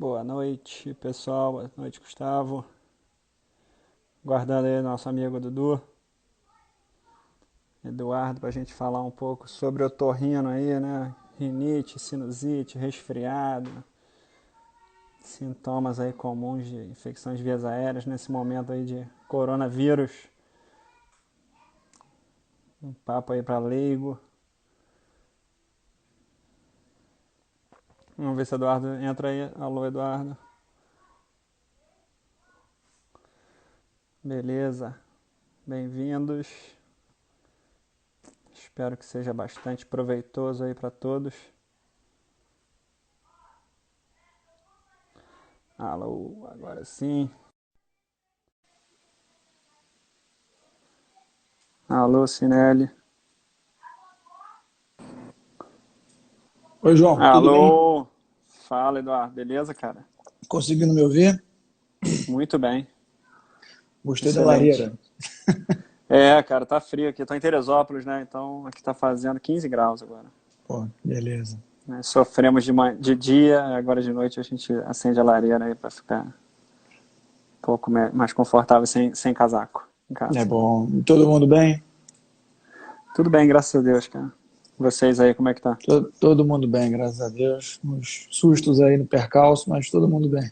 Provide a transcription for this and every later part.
Boa noite, pessoal. Boa noite, Gustavo. Guardando aí nosso amigo Dudu, Eduardo, para a gente falar um pouco sobre otorrino aí, né? Rinite, sinusite, resfriado, sintomas aí comuns de infecções de vias aéreas nesse momento aí de coronavírus. Um papo aí para leigo. Vamos ver se o Eduardo entra aí. Alô, Eduardo. Beleza. Bem-vindos. Espero que seja bastante proveitoso aí para todos. Alô, agora sim. Alô, Cinelli. Oi, João, tudo bem? Alô. Fala, Eduardo. Beleza, cara? Conseguindo me ouvir? Muito bem. Gostei da Excelente. lareira. É, cara, tá frio aqui. Tô em Teresópolis, né? Então aqui tá fazendo 15 graus agora. Pô, beleza. Né? Sofremos de dia, agora de noite a gente acende a lareira aí pra ficar um pouco mais confortável sem casaco em É casa. bom. E todo mundo bem? Tudo bem, graças a Deus, cara. Vocês aí, como é que tá? Todo mundo bem, graças a Deus. Uns sustos aí no percalço, mas todo mundo bem.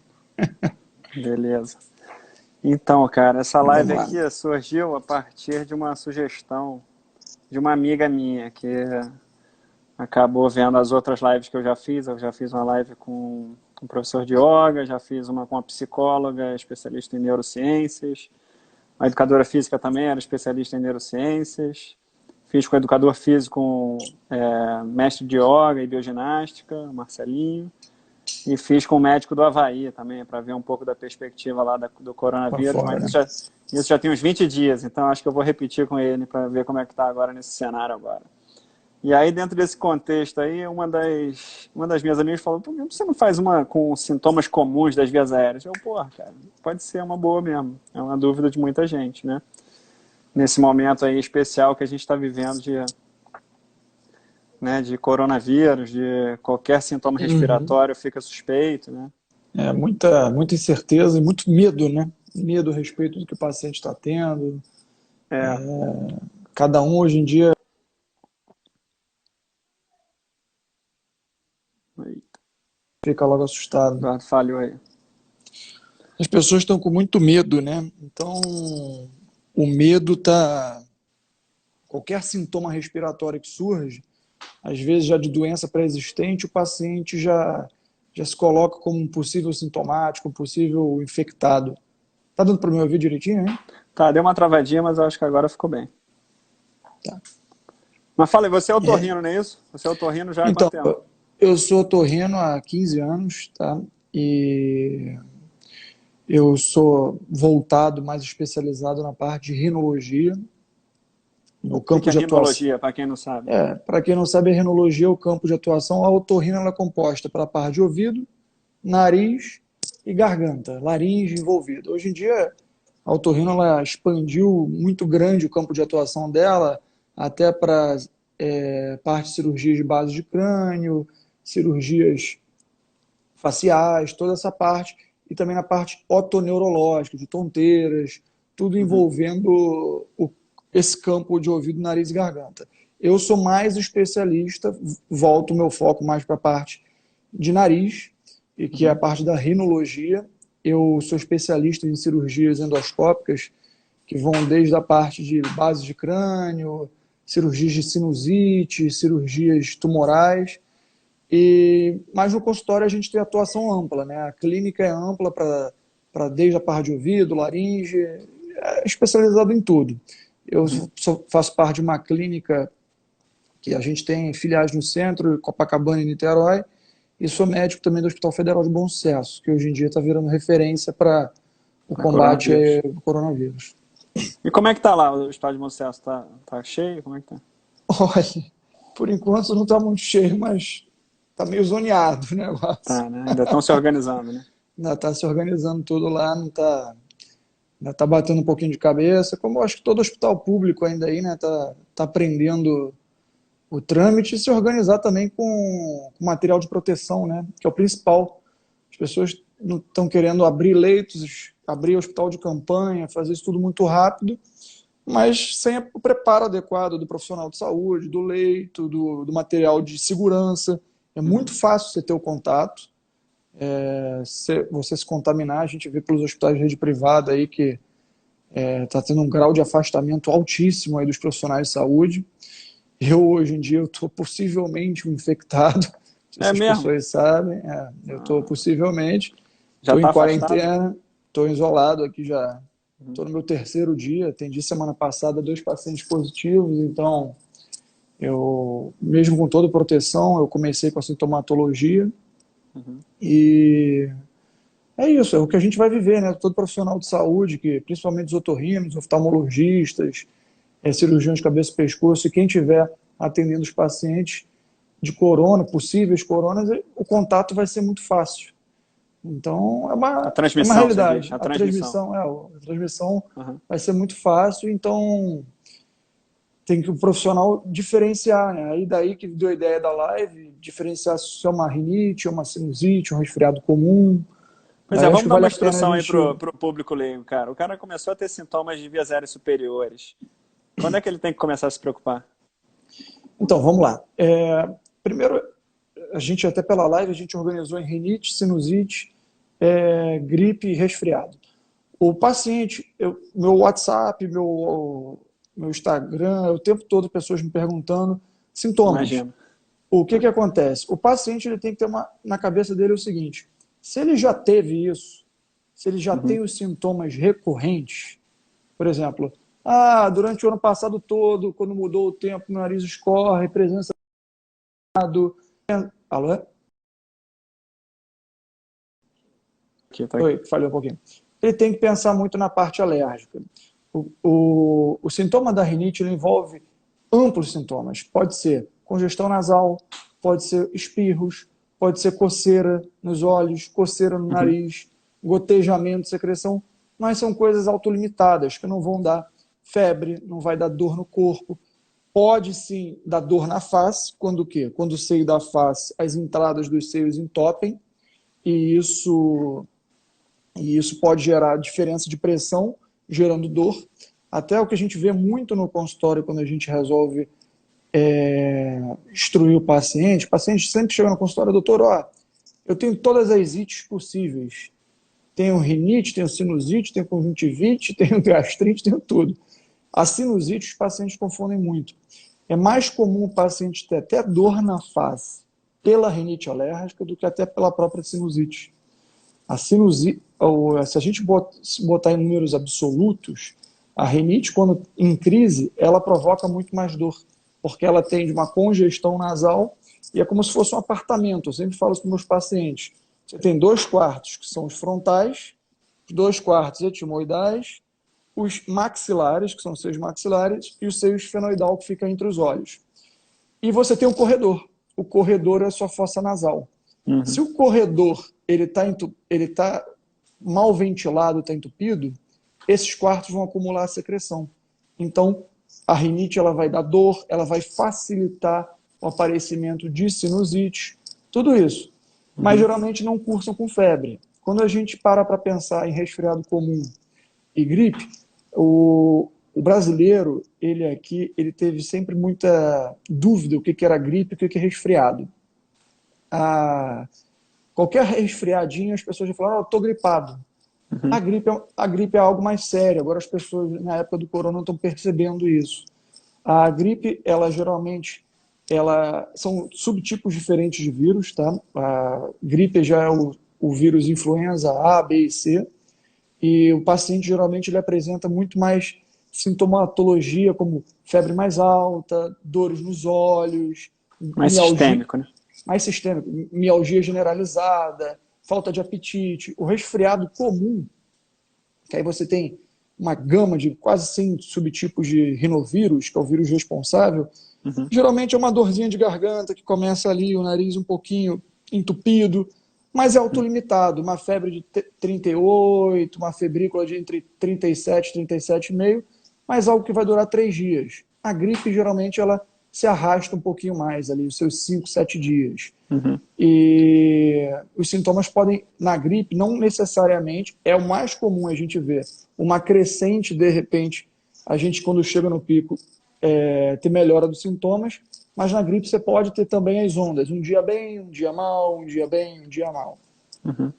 Beleza. Então, cara, essa live Vamos lá. aqui surgiu a partir de uma sugestão de uma amiga minha que acabou vendo as outras lives que eu já fiz. Eu já fiz uma live com um professor de yoga, já fiz uma com uma psicóloga, especialista em neurociências. A educadora física também era especialista em neurociências. Fiz com o educador físico, mestre de yoga e bioginástica, Marcelinho. E fiz com o médico do Havaí também, para ver um pouco da perspectiva lá do Pra coronavírus. Mas fora. isso já tem uns 20 dias, então acho que eu vou repetir com ele para ver como é que está agora nesse cenário agora. E aí, dentro desse contexto aí, uma das minhas amigas falou: por que você não faz uma com sintomas comuns das vias aéreas? Eu, porra, cara, pode ser uma boa mesmo. É uma dúvida de muita gente, né? Nesse momento aí especial que a gente está vivendo de coronavírus, de qualquer sintoma Uhum. respiratório fica suspeito, né? É muita incerteza e muito medo, né? Medo a respeito do que o paciente está tendo. É, Cada um hoje em dia eita, fica logo assustado. Eduardo falhou aí. As pessoas estão com muito medo, né? Então, o medo tá. Qualquer sintoma respiratório que surge, às vezes já de doença pré-existente, o paciente já se coloca como um possível sintomático, um possível infectado. Tá dando para me ouvir direitinho, hein? Tá, deu uma travadinha, mas eu acho que agora ficou bem. Tá. Mas fala aí, você é É, otorrino, não é isso? Você é otorrino já há quanto então, tempo? eu sou otorrino há 15 anos, tá? E eu sou voltado, mais especializado na parte de rinologia, no O que que campo é de atuação. rinologia, para quem não sabe? Para quem não sabe, a rinologia é o campo de atuação. A otorrina ela é composta pela parte de ouvido, nariz e garganta, laringe envolvido. Hoje em dia, a otorrino ela expandiu muito grande o campo de atuação dela, até para parte de cirurgias de base de crânio, cirurgias faciais, toda essa parte, e também na parte otoneurológica, de tonteiras, tudo Uhum. envolvendo esse campo de ouvido, nariz e garganta. Eu sou mais especialista, volto o meu foco mais para a parte de nariz, e que é a Uhum. parte da rinologia. Eu sou especialista em cirurgias endoscópicas, que vão desde a parte de base de crânio, cirurgias de sinusite, cirurgias tumorais, mas no consultório a gente tem atuação ampla, né? A clínica é ampla para desde a parte de ouvido, laringe, é especializado em tudo. Eu Uhum. faço parte de uma clínica que a gente tem filiais no centro, Copacabana e Niterói, e sou médico também do Hospital Federal de Bom Sucesso, que hoje em dia está virando referência para o Para combate coronavírus. ao coronavírus. E como é que tá lá o estádio de Bom Tá cheio? Como é que tá? Olha, por enquanto não está muito cheio, mas está meio zoneado o negócio. Tá, né? Ainda estão se organizando, né? Ainda está se organizando tudo lá, não está. Ainda está batendo um pouquinho de cabeça, como eu acho que todo hospital público ainda aí, né, tá aprendendo o trâmite e se organizar também com material de proteção, né, que é o principal, As pessoas não estão querendo abrir leitos, abrir hospital de campanha, fazer isso tudo muito rápido, mas sem o preparo adequado do profissional de saúde, do leito, do material de segurança. É muito fácil você ter o contato, você se contaminar. A gente vê pelos hospitais de rede privada aí que está tendo um grau de afastamento altíssimo aí dos profissionais de saúde. Eu, hoje em dia, eu estou possivelmente infectado. Não sei É se as mesmo? pessoas sabem. Eu estou possivelmente. Já Estou em está afastado? quarentena, estou isolado aqui já. Estou no meu terceiro dia. Atendi semana passada 2 pacientes positivos. Então, eu, mesmo com toda proteção, eu comecei com a sintomatologia. Uhum. E é isso, é o que a gente vai viver, né? Todo profissional de saúde, que, principalmente os otorrinos, oftalmologistas, cirurgiões de cabeça e pescoço, e quem tiver atendendo os pacientes de corona, possíveis coronas, o contato vai ser muito fácil. Então, A é uma transmissão, você diz, realidade. a A transmissão. transmissão, a transmissão Uhum. vai ser muito fácil, então tem que o profissional diferenciar, né? Aí daí que deu a ideia da live, diferenciar se é uma rinite, uma sinusite, um resfriado comum. Pois Aí é, acho vamos que dar vale uma a pena a instrução aí gente. pro público leigo, cara. O cara começou a ter sintomas de vias aéreas superiores. Quando é que ele tem que começar a se preocupar? Então, vamos lá. Primeiro, a gente até pela live, a gente organizou em rinite, sinusite, gripe e resfriado. O paciente, meu WhatsApp, meu Instagram, o tempo todo pessoas me perguntando sintomas. Imagina. O que acontece? O paciente ele tem que ter na cabeça dele o seguinte: se ele já teve isso, se ele já Uhum. tem os sintomas recorrentes, por exemplo, durante o ano passado todo, quando mudou o tempo, meu nariz escorre, presença do... Alô? Aqui, tá aqui. Oi, falhou um pouquinho. Ele tem que pensar muito na parte alérgica. O sintoma da rinite ele envolve amplos sintomas. Pode ser congestão nasal, pode ser espirros, pode ser coceira nos olhos, coceira no Uhum. nariz, gotejamento, secreção, mas são coisas autolimitadas, que não vão dar febre, não vai dar dor no corpo. Pode sim dar dor na face, quando o quê? Quando o seio da face, as entradas dos seios entopem, e isso pode gerar diferença de pressão, gerando dor. Até o que a gente vê muito no consultório quando a gente resolve instruir o paciente sempre chega no consultório, doutor, eu tenho todas as ites possíveis. Tenho rinite, tenho sinusite, tenho conjuntivite, tenho gastrite, tenho tudo. A sinusite os pacientes confundem muito. É mais comum o paciente ter até dor na face pela rinite alérgica do que até pela própria sinusite. A sinusite, se a gente botar em números absolutos, a rinite, quando em crise, ela provoca muito mais dor, porque ela tem uma congestão nasal e é como se fosse um apartamento. Eu sempre falo isso para os meus pacientes. Você tem 2 quartos, que são os frontais, 2 quartos etimoidais, os maxilares, que são os seios maxilares, e os seios esfenoidal, que fica entre os olhos. E você tem um corredor. O corredor é a sua fossa nasal. Se Uhum. o corredor ele tá mal ventilado, está entupido, esses quartos vão acumular secreção. Então, a rinite ela vai dar dor, ela vai facilitar o aparecimento de sinusite, tudo isso. Mas Uhum. geralmente não cursam com febre. Quando a gente para pensar em resfriado comum e gripe, o brasileiro, ele teve sempre muita dúvida o que era gripe e o que é resfriado. A, Qualquer resfriadinho, as pessoas já falam, eu estou gripado. Uhum. A gripe é algo mais sério. Agora as pessoas, na época do corona, estão percebendo isso. A gripe, ela geralmente, são subtipos diferentes de vírus, tá? A gripe já é o vírus influenza A, B e C, e o paciente geralmente ele apresenta muito mais sintomatologia, como febre mais alta, dores nos olhos, Mais mialgia, sistêmico, né? mais sistêmico, mialgia generalizada, falta de apetite. O resfriado comum, que aí você tem uma gama de quase 100 subtipos de rinovírus, que é o vírus responsável, Uhum. geralmente é uma dorzinha de garganta que começa ali, o nariz um pouquinho entupido, mas é autolimitado. Uma febre de 38, uma febrícula de entre 37 e 37,5, mas algo que vai durar 3 dias. A gripe, geralmente, ela se arrasta um pouquinho mais ali, os seus 5, 7 dias. Uhum. E os sintomas podem, na gripe, não necessariamente, é o mais comum a gente ver uma crescente, de repente, a gente quando chega no pico, ter melhora dos sintomas, mas na gripe você pode ter também as ondas, um dia bem, um dia mal, um dia bem, um dia mal. Uhum.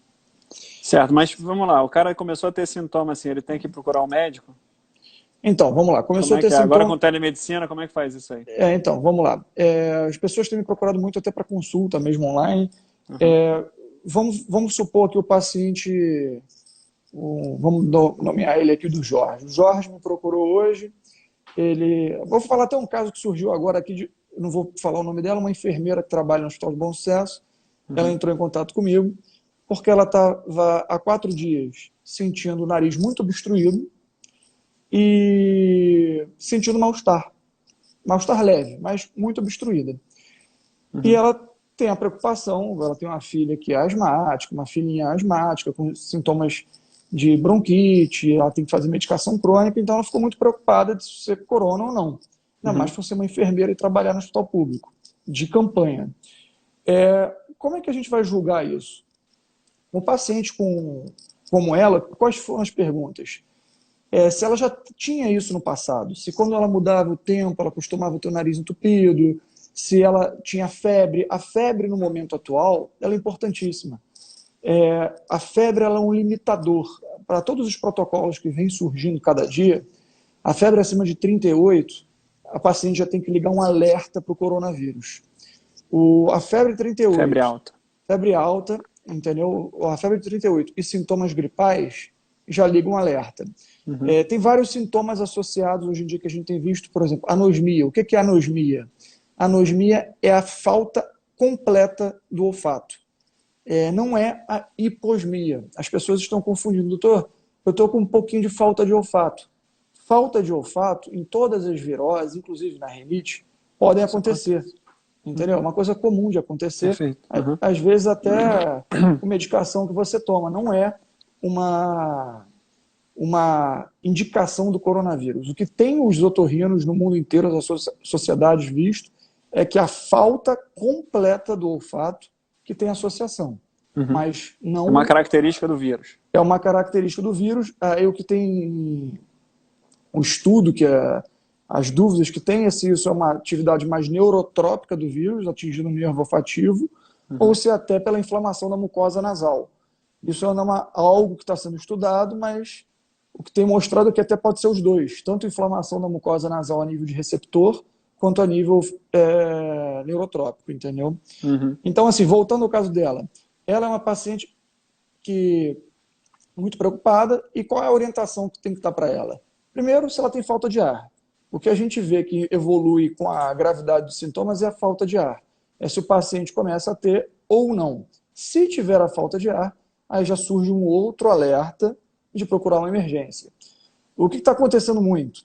Certo, mas vamos lá, o cara começou a ter sintoma assim, ele tem que procurar um médico? Então, vamos lá, Como começou a é ter que é? Agora sintoma. com telemedicina, como é que faz isso aí? Então, vamos lá. As pessoas têm me procurado muito até para consulta, mesmo online. Uhum. É, vamos supor que o paciente, vamos nomear ele aqui do Jorge. O Jorge me procurou hoje. Vou falar até um caso que surgiu agora aqui, não vou falar o nome dela, uma enfermeira que trabalha no Hospital de Bom Sucesso. Ela Uhum. entrou em contato comigo porque ela estava há 4 dias sentindo o nariz muito obstruído e sentindo mal-estar leve, mas muito obstruída. E Uhum. ela tem a preocupação, ela tem uma filha que é asmática, uma filhinha asmática, com sintomas de bronquite, ela tem que fazer medicação crônica, então ela ficou muito preocupada de ser corona ou não. Ainda mais Uhum. por ser uma enfermeira e trabalhar no hospital público, de campanha. Como é que a gente vai julgar isso? Um paciente como ela, quais foram as perguntas? Se ela já tinha isso no passado, se quando ela mudava o tempo, ela costumava ter o nariz entupido, se ela tinha febre. A febre no momento atual, ela é importantíssima. A febre ela é um limitador. Para todos os protocolos que vêm surgindo cada dia, a febre acima de 38, a paciente já tem que ligar um alerta para o coronavírus. A febre Febre 38, alta. febre alta, entendeu? A febre 38 e sintomas gripais já ligam um alerta. Uhum. Tem vários sintomas associados hoje em dia que a gente tem visto, por exemplo, anosmia. O que é anosmia? Anosmia é a falta completa do olfato. Não é a hiposmia. As pessoas estão confundindo. Doutor, eu estou com um pouquinho de falta de olfato. Falta de olfato, em todas as viroses, inclusive na rinite, podem Isso acontecer. acontece. Entendeu? É Uhum. uma coisa comum de acontecer. Perfeito. Uhum. Às vezes até com medicação que você toma. Não é uma indicação do coronavírus. O que tem os otorrinos no mundo inteiro, as sociedades visto, é que a falta completa do olfato que tem associação. Uhum. Mas É uma não característica do vírus. é uma característica do vírus. O que tem um estudo, as dúvidas que tem é se isso é uma atividade mais neurotrópica do vírus, atingindo o nervo olfativo, ou Uhum. se até pela inflamação da mucosa nasal. Isso é algo que está sendo estudado, mas o que tem mostrado é que até pode ser os dois, tanto inflamação da mucosa nasal a nível de receptor, quanto a nível neurotrópico, entendeu? Uhum. Então, assim, voltando ao caso dela, ela é uma paciente que muito preocupada, e qual é a orientação que tem que estar para ela? Primeiro, se ela tem falta de ar. O que a gente vê que evolui com a gravidade dos sintomas é a falta de ar. É se o paciente começa a ter ou não. Se tiver a falta de ar, aí já surge um outro alerta de procurar uma emergência. O que está acontecendo muito?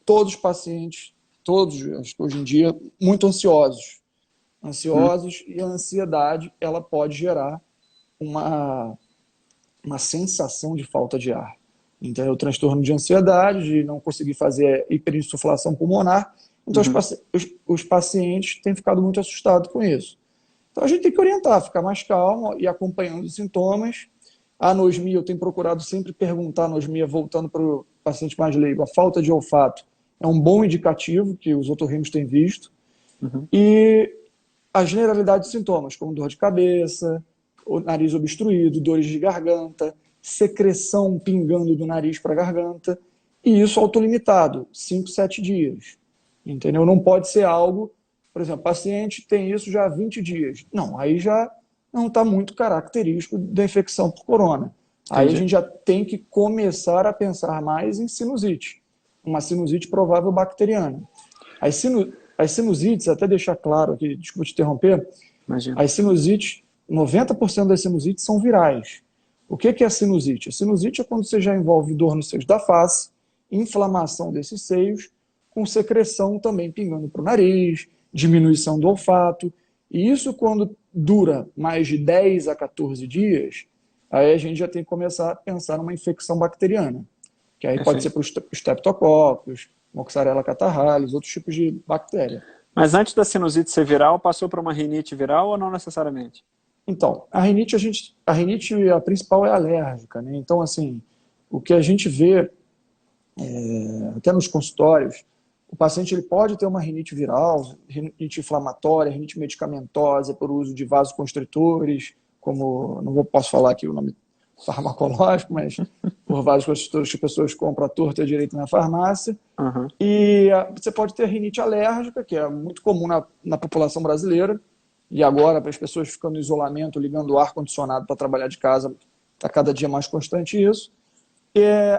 Todos os pacientes, todos, acho que hoje em dia, muito ansiosos. E a ansiedade, ela pode gerar uma sensação de falta de ar. Então, é o transtorno de ansiedade, de não conseguir fazer hiperinsuflação pulmonar. Então, Uhum. os pacientes têm ficado muito assustados com isso. Então, a gente tem que orientar, ficar mais calmo e acompanhando os sintomas. A anosmia, eu tenho procurado sempre perguntar a anosmia, voltando para o paciente mais leigo. A falta de olfato é um bom indicativo que os otorrinos têm visto. Uhum. E a generalidade de sintomas, como dor de cabeça, o nariz obstruído, dores de garganta, secreção pingando do nariz para a garganta, e isso autolimitado, 5, 7 dias. Entendeu? Não pode ser algo, por exemplo, paciente tem isso já há 20 dias. Não, aí já não está muito característico da infecção por corona. Aí a Entendi. gente já tem que começar a pensar mais em sinusite, uma sinusite provável bacteriana. As sinusites, até deixar claro aqui, desculpa te interromper, Imagina. as sinusites, 90% das sinusites são virais. O que é a sinusite? A sinusite é quando você já envolve dor nos seios da face, inflamação desses seios, com secreção também pingando para o nariz, diminuição do olfato. E isso, quando dura mais de 10 a 14 dias, aí a gente já tem que começar a pensar numa infecção bacteriana, que aí pode ser Perfeito. para os streptococcus, Moxarella catarrhalis, outros tipos de bactéria. Mas antes da sinusite ser viral, passou por uma rinite viral ou não necessariamente? Então, a rinite a principal é alérgica, né? Então, assim, o que a gente vê até nos consultórios, o paciente ele pode ter uma rinite viral, rinite inflamatória, rinite medicamentosa por uso de vasoconstritores, como, posso falar aqui o nome farmacológico, mas por vasoconstritores que as pessoas compram à torta e à direita na farmácia. Uhum. E você pode ter rinite alérgica, que é muito comum na população brasileira, e agora, para as pessoas ficando em isolamento, ligando o ar-condicionado para trabalhar de casa, está cada dia mais constante isso.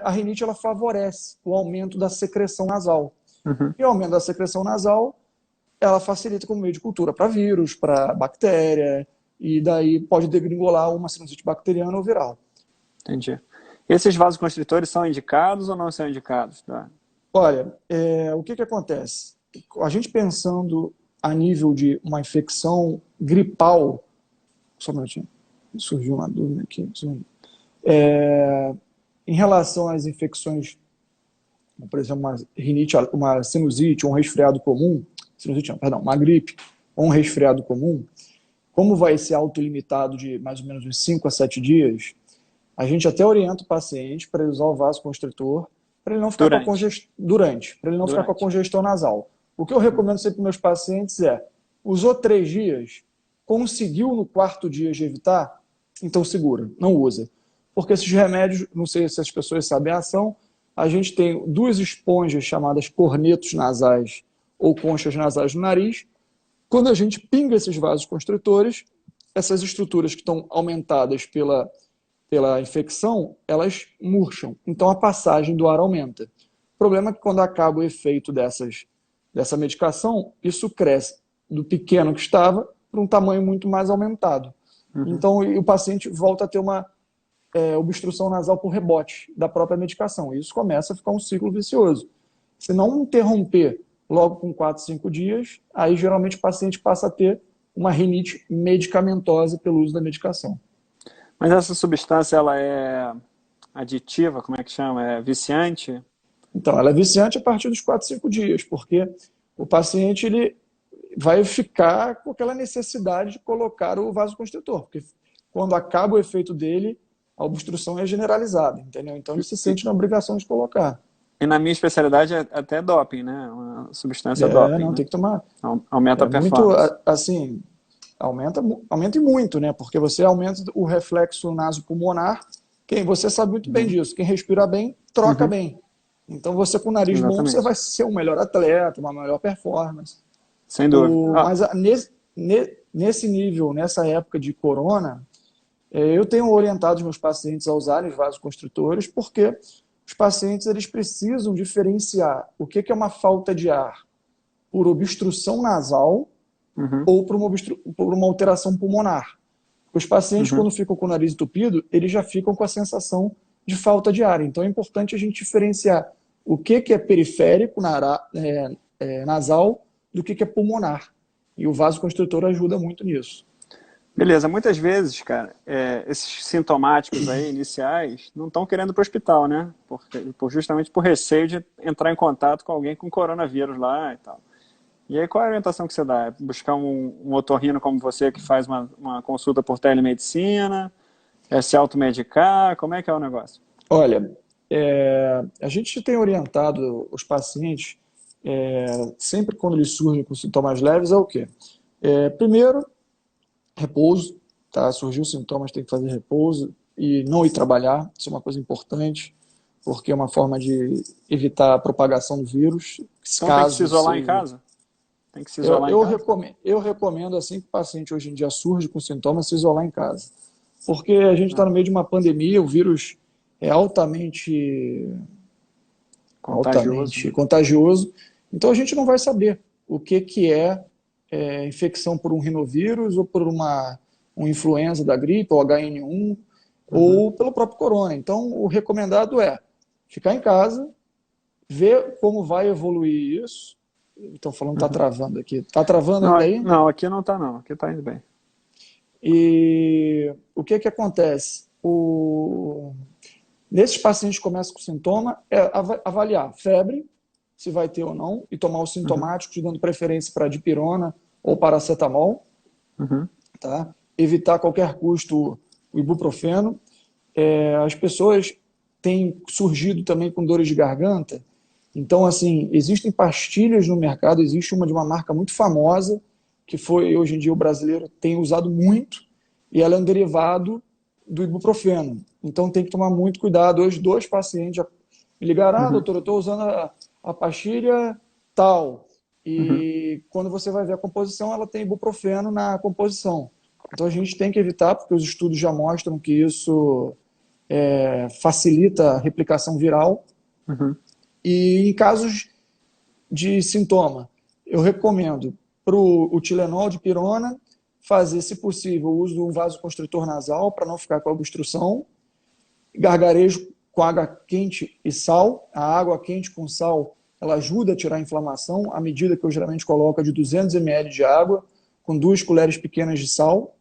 A rinite ela favorece o aumento da secreção nasal. Uhum. E o aumento da secreção nasal, ela facilita como meio de cultura para vírus, para bactéria, e daí pode degringolar uma sinusite bacteriana ou viral. Entendi. Esses vasoconstritores são indicados ou não são indicados? Tá? Olha, o que acontece? A gente pensando a nível de uma infecção gripal, só um minutinho, surgiu uma dúvida aqui. Em relação às infecções, por exemplo, uma rinite, uma sinusite, um resfriado comum, sinusite não, perdão, uma gripe ou um resfriado comum, como vai ser autolimitado de mais ou menos uns 5 a 7 dias, a gente até orienta o paciente para ele usar o vasoconstritor para ele não ficar com a congestão para ele não ficar com a congestão nasal. O que eu recomendo sempre para meus pacientes usou 3 dias, conseguiu no 4º dia de evitar, então segura, não usa. Porque esses remédios, não sei se as pessoas sabem a ação, a gente tem 2 esponjas chamadas cornetos nasais ou conchas nasais no nariz. Quando a gente pinga esses vasos constritores, essas estruturas que estão aumentadas pela infecção, elas murcham. Então a passagem do ar aumenta. O problema é que quando acaba o efeito dessa medicação, isso cresce do pequeno que estava para um tamanho muito mais aumentado. Uhum. Então o paciente volta a ter uma obstrução nasal por rebote da própria medicação. E isso começa a ficar um ciclo vicioso. Se não interromper logo com 4, 5 dias, aí geralmente o paciente passa a ter uma rinite medicamentosa pelo uso da medicação. Mas essa substância, ela é aditiva, como é que chama? É viciante? Então, ela é viciante a partir dos 4, 5 dias, porque o paciente ele vai ficar com aquela necessidade de colocar o vasoconstritor, porque quando acaba o efeito dele, a obstrução é generalizada, entendeu? Então ele se sente na obrigação de colocar. E na minha especialidade é até doping, né? Uma substância doping. Não, né? tem que tomar. Aumenta a performance. Muito, assim, aumenta e muito, né? Porque você aumenta o reflexo nasopulmonar. Você sabe muito bem disso. Quem respira bem, troca bem. Então você com o nariz bom, você vai ser um melhor atleta, uma melhor performance. Sem dúvida. Mas nesse nível, nessa época de corona, eu tenho orientado os meus pacientes a usarem os vasoconstritores, porque os pacientes eles precisam diferenciar o que é uma falta de ar por obstrução nasal ou por uma alteração pulmonar. Os pacientes, quando ficam com o nariz entupido, eles já ficam com a sensação de falta de ar. Então é importante a gente diferenciar o que é periférico nasal do que é pulmonar. E o vasoconstritor ajuda muito nisso. Beleza, muitas vezes, cara, esses sintomáticos aí iniciais não estão querendo ir para o hospital, né? Justamente por receio de entrar em contato com alguém com coronavírus lá e tal. E aí qual é a orientação que você dá? É buscar um otorrino como você que faz uma consulta por telemedicina? É se automedicar? Como é que é o negócio? Olha, a gente tem orientado os pacientes, sempre quando eles surgem com sintomas leves, é o quê? Primeiro, repouso, tá? Surgiu sintomas, tem que fazer repouso e não ir trabalhar, isso é uma coisa importante, porque é uma forma de evitar a propagação do vírus. Então tem que se isolar em casa? Tem que se isolar em casa? Eu recomendo, assim que o paciente hoje em dia surge com sintomas, se isolar em casa. Porque a gente está no meio de uma pandemia, o vírus é altamente contagioso, então a gente não vai saber o que é infecção por um rinovírus ou por uma influenza da gripe, ou HN1, ou pelo próprio corona. Então, o recomendado é ficar em casa, ver como vai evoluir isso. Estão falando que está travando aqui. Está travando ainda aí? Não, aqui não está não. Aqui está indo bem. E o que acontece? Nesses pacientes que começam com sintoma, avaliar febre, se vai ter ou não, e tomar os sintomáticos, dando preferência para dipirona ou paracetamol, tá? Evitar a qualquer custo o ibuprofeno. As pessoas têm surgido também com dores de garganta. Então, assim, existem pastilhas no mercado, existe uma de uma marca muito famosa, que foi, hoje em dia, o brasileiro tem usado muito, e ela é um derivado do ibuprofeno. Então, tem que tomar muito cuidado. Hoje, 2 pacientes já me ligaram, doutor, eu estou usando a pastilha tal, e quando você vai ver a composição, ela tem ibuprofeno na composição. Então, a gente tem que evitar, porque os estudos já mostram que isso facilita a replicação viral. E em casos de sintoma, eu recomendo para o Tilenol de pirona fazer, se possível, o uso de um vasoconstritor nasal para não ficar com a obstrução, gargarejo com água quente e sal. A água quente com sal, ela ajuda a tirar a inflamação. A medida que eu geralmente coloco é de 200 ml de água com 2 colheres pequenas de sal.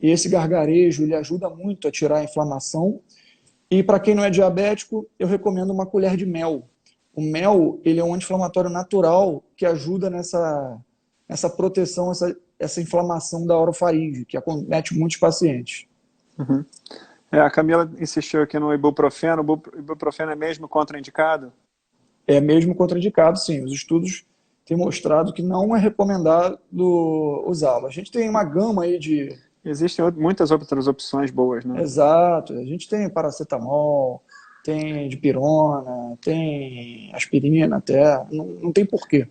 E esse gargarejo, ele ajuda muito a tirar a inflamação. E para quem não é diabético, eu recomendo uma colher de mel. O mel, ele é um anti-inflamatório natural que ajuda nessa proteção, essa inflamação da orofaringe, que acomete muitos pacientes. A Camila insistiu aqui no ibuprofeno. O ibuprofeno é mesmo contraindicado? É mesmo contraindicado, sim. Os estudos têm mostrado que não é recomendado usá-lo. A gente tem uma gama aí de... Existem muitas outras opções boas, né? Exato. A gente tem paracetamol, tem dipirona, tem aspirina até. Não tem porquê.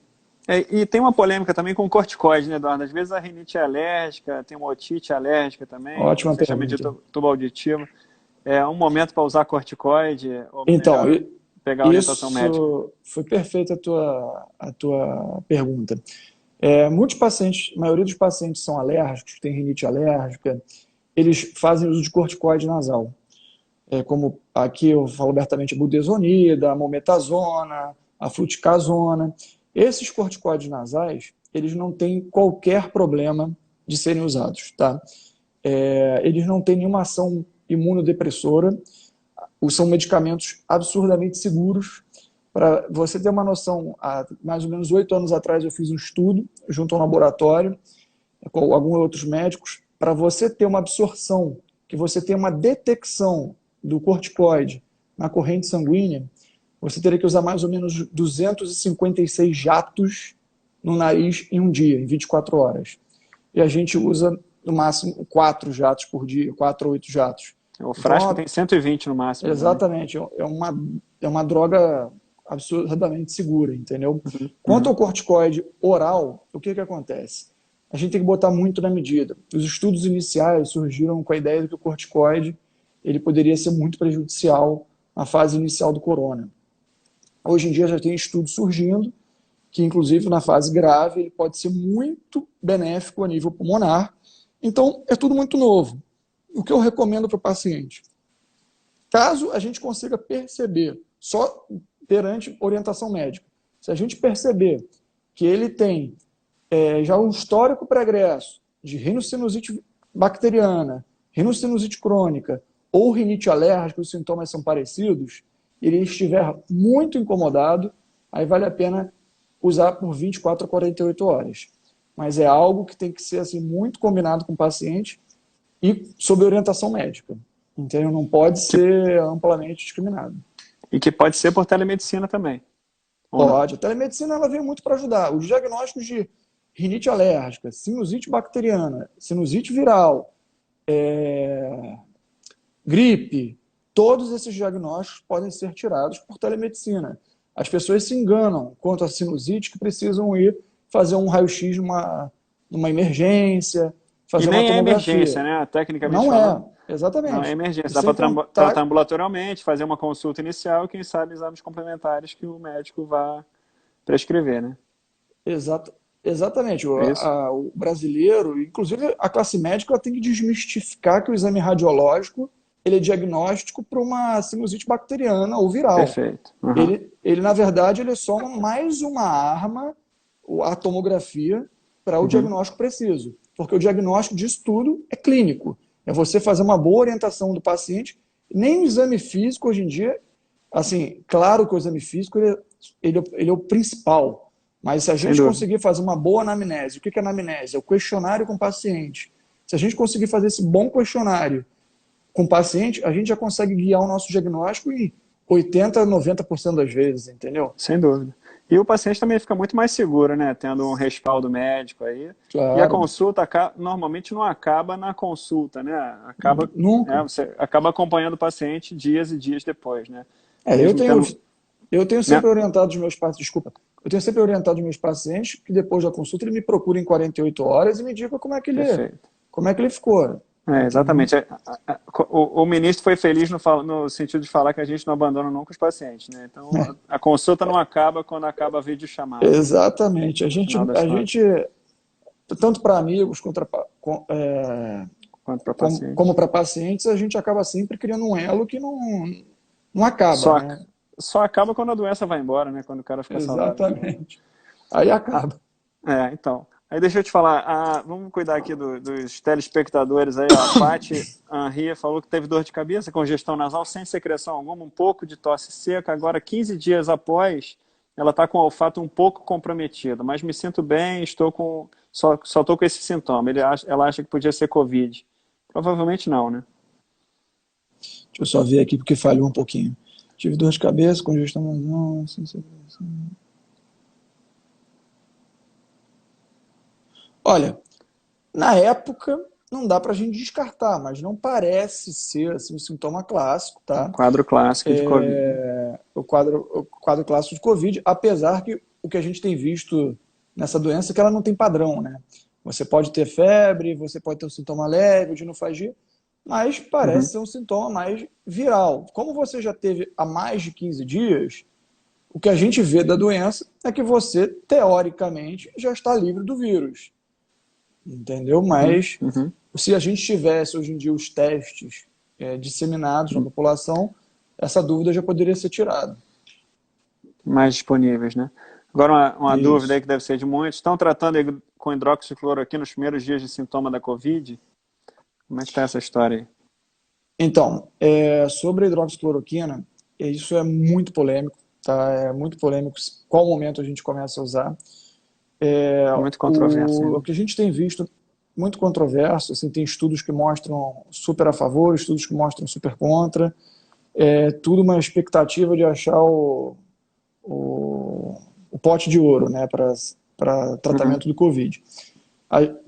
E tem uma polêmica também com corticoide, né, Eduardo? Às vezes a rinite é alérgica, tem uma otite alérgica também, Ótima fechamento de pergunta. tubo auditivo. É um momento para usar corticoide ou Então, melhor pegar a orientação médica? isso foi perfeita a tua pergunta. Muitos pacientes, a maioria dos pacientes são alérgicos, têm rinite alérgica, eles fazem uso de corticoide nasal. Como aqui eu falo abertamente a budesonida, a mometazona, a fluticasona. Esses corticoides nasais, eles não têm qualquer problema de serem usados, tá? Eles não têm nenhuma ação imunodepressora, são medicamentos absurdamente seguros. Para você ter uma noção, há mais ou menos 8 anos atrás eu fiz um estudo junto ao laboratório, com alguns outros médicos, para você ter uma absorção, que você tenha uma detecção do corticoide na corrente sanguínea, você teria que usar mais ou menos 256 jatos no nariz em um dia, em 24 horas. E a gente usa, no máximo, 4 jatos por dia, 4 ou 8 jatos. O frasco tem 120 no máximo. Exatamente. Né? É uma droga absurdamente segura, entendeu? Quanto ao corticoide oral, o que acontece? A gente tem que botar muito na medida. Os estudos iniciais surgiram com a ideia de que o corticoide ele poderia ser muito prejudicial na fase inicial do corona. Hoje em dia já tem estudos surgindo que, inclusive, na fase grave, ele pode ser muito benéfico a nível pulmonar. Então, é tudo muito novo. O que eu recomendo para o paciente? Caso a gente consiga perceber, só perante orientação médica, se a gente perceber que ele tem já um histórico pregresso de rinocinusite bacteriana, rinocinusite crônica ou rinite alérgica, os sintomas são parecidos, ele estiver muito incomodado, aí vale a pena usar por 24 a 48 horas. Mas é algo que tem que ser assim, muito combinado com o paciente e sob orientação médica. Então não pode ser amplamente discriminado. E que pode ser por telemedicina também. Pode. A telemedicina ela veio muito para ajudar. Os diagnósticos de rinite alérgica, sinusite bacteriana, sinusite viral, gripe, todos esses diagnósticos podem ser tirados por telemedicina. As pessoas se enganam quanto à sinusite que precisam ir fazer um raio-x numa emergência, fazer uma tomografia. E nem é emergência, né? Tecnicamente não falando. Exatamente. Não é emergência. Dá para tratar ambulatorialmente, fazer uma consulta inicial e, quem sabe, exames complementares que o médico vá prescrever, né? Exatamente. O brasileiro, inclusive a classe médica, ela tem que desmistificar que o exame radiológico ele é diagnóstico para uma sinusite bacteriana ou viral. Perfeito. Ele, na verdade, ele é só mais uma arma, a tomografia, para o diagnóstico preciso. Porque o diagnóstico disso tudo é clínico. É você fazer uma boa orientação do paciente. Nem o exame físico, hoje em dia, assim, claro que o exame físico ele é ele é o principal. Mas se a Sem gente dúvida. conseguir fazer uma boa anamnese, o que é anamnese? É o questionário com o paciente. Se a gente conseguir fazer esse bom questionário com o paciente, a gente já consegue guiar o nosso diagnóstico em 80, 90% das vezes, entendeu? Sem dúvida. E o paciente também fica muito mais seguro, né? Tendo um respaldo médico aí. E a Claro. consulta normalmente não acaba na consulta, né? Acaba, Nunca. você acaba acompanhando o paciente dias e dias depois, né? É, Mesmo tendo, eu tenho né? sempre orientado os meus pacientes, desculpa, eu tenho sempre orientado os meus pacientes que depois da consulta ele me procure em 48 horas e me diga Perfeito. como é que ele ficou, É, entendeu? exatamente. O ministro foi feliz no sentido de falar que a gente não abandona nunca os pacientes, né? Então, a consulta não acaba quando acaba a videochamada, né? Exatamente. No final das A contas, gente tanto para amigos quanto para como pacientes. para pacientes, a gente acaba sempre criando um elo que não acaba, Só, né? só acaba quando a doença vai embora, né? Quando o cara fica saudável de novo. Exatamente. Aí Ah, acaba. então. Aí deixa eu te falar, vamos cuidar aqui dos telespectadores aí, ó. A Paty Henri falou que teve dor de cabeça, congestão nasal sem secreção alguma, um pouco de tosse seca. Agora, 15 dias após, ela está com o olfato um pouco comprometido, mas me sinto bem, só estou com esse sintoma. Ela acha que podia ser Covid. Provavelmente não, né? Deixa eu só ver aqui porque falhou um pouquinho. Tive dor de cabeça, congestão nasal, sem secreção. Olha, na época não dá para a gente descartar, mas não parece ser assim, um sintoma clássico, Um tá? quadro clássico de Covid, né? O quadro clássico de Covid, apesar que o que a gente tem visto nessa doença é que ela não tem padrão, né? Você pode ter febre, você pode ter um sintoma leve, odinofagia, mas parece Uhum. ser um sintoma mais viral. Como você já teve há mais de 15 dias, o que a gente vê da doença é que você, teoricamente, já está livre do vírus, entendeu? Uhum. Mas Uhum. se a gente tivesse hoje em dia os testes disseminados na população, essa dúvida já poderia ser tirada. Mais disponíveis, né? Agora, uma dúvida aí Isso. que deve ser de muitos. Estão tratando com hidroxicloroquina nos primeiros dias de sintoma da Covid? Como é que está essa história aí? Então, sobre a hidroxicloroquina, isso é muito polêmico, tá? É muito polêmico qual momento a gente começa a usar. Muito controverso O ainda. que a gente tem visto muito controverso, assim, tem estudos que mostram super a favor, estudos que mostram super contra, é tudo uma expectativa de achar o, o pote de ouro, né, para Uhum. tratamento do Covid.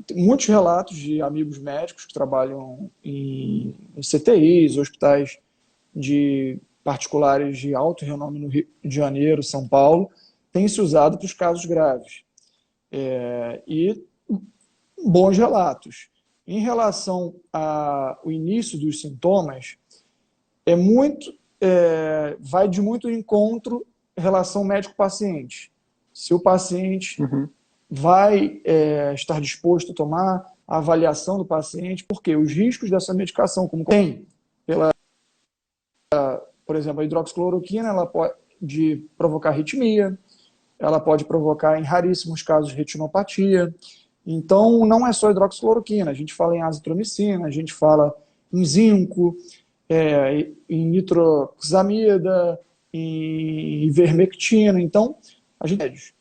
Tem muitos relatos de amigos médicos que trabalham em CTIs, hospitais de particulares de alto renome no Rio de Janeiro, São Paulo, tem se usado para os casos graves. E bons relatos. Em relação ao início dos sintomas, vai de muito encontro relação médico-paciente. Se o paciente Uhum. vai estar disposto a tomar a avaliação do paciente, porque os riscos dessa medicação, como tem, por exemplo, a hidroxicloroquina, ela pode provocar arritmia, ela pode provocar, em raríssimos casos, retinopatia. Então, não é só hidroxicloroquina, a gente fala em azitromicina, a gente fala em zinco, em nitroxamida, em ivermectina. Então, a gente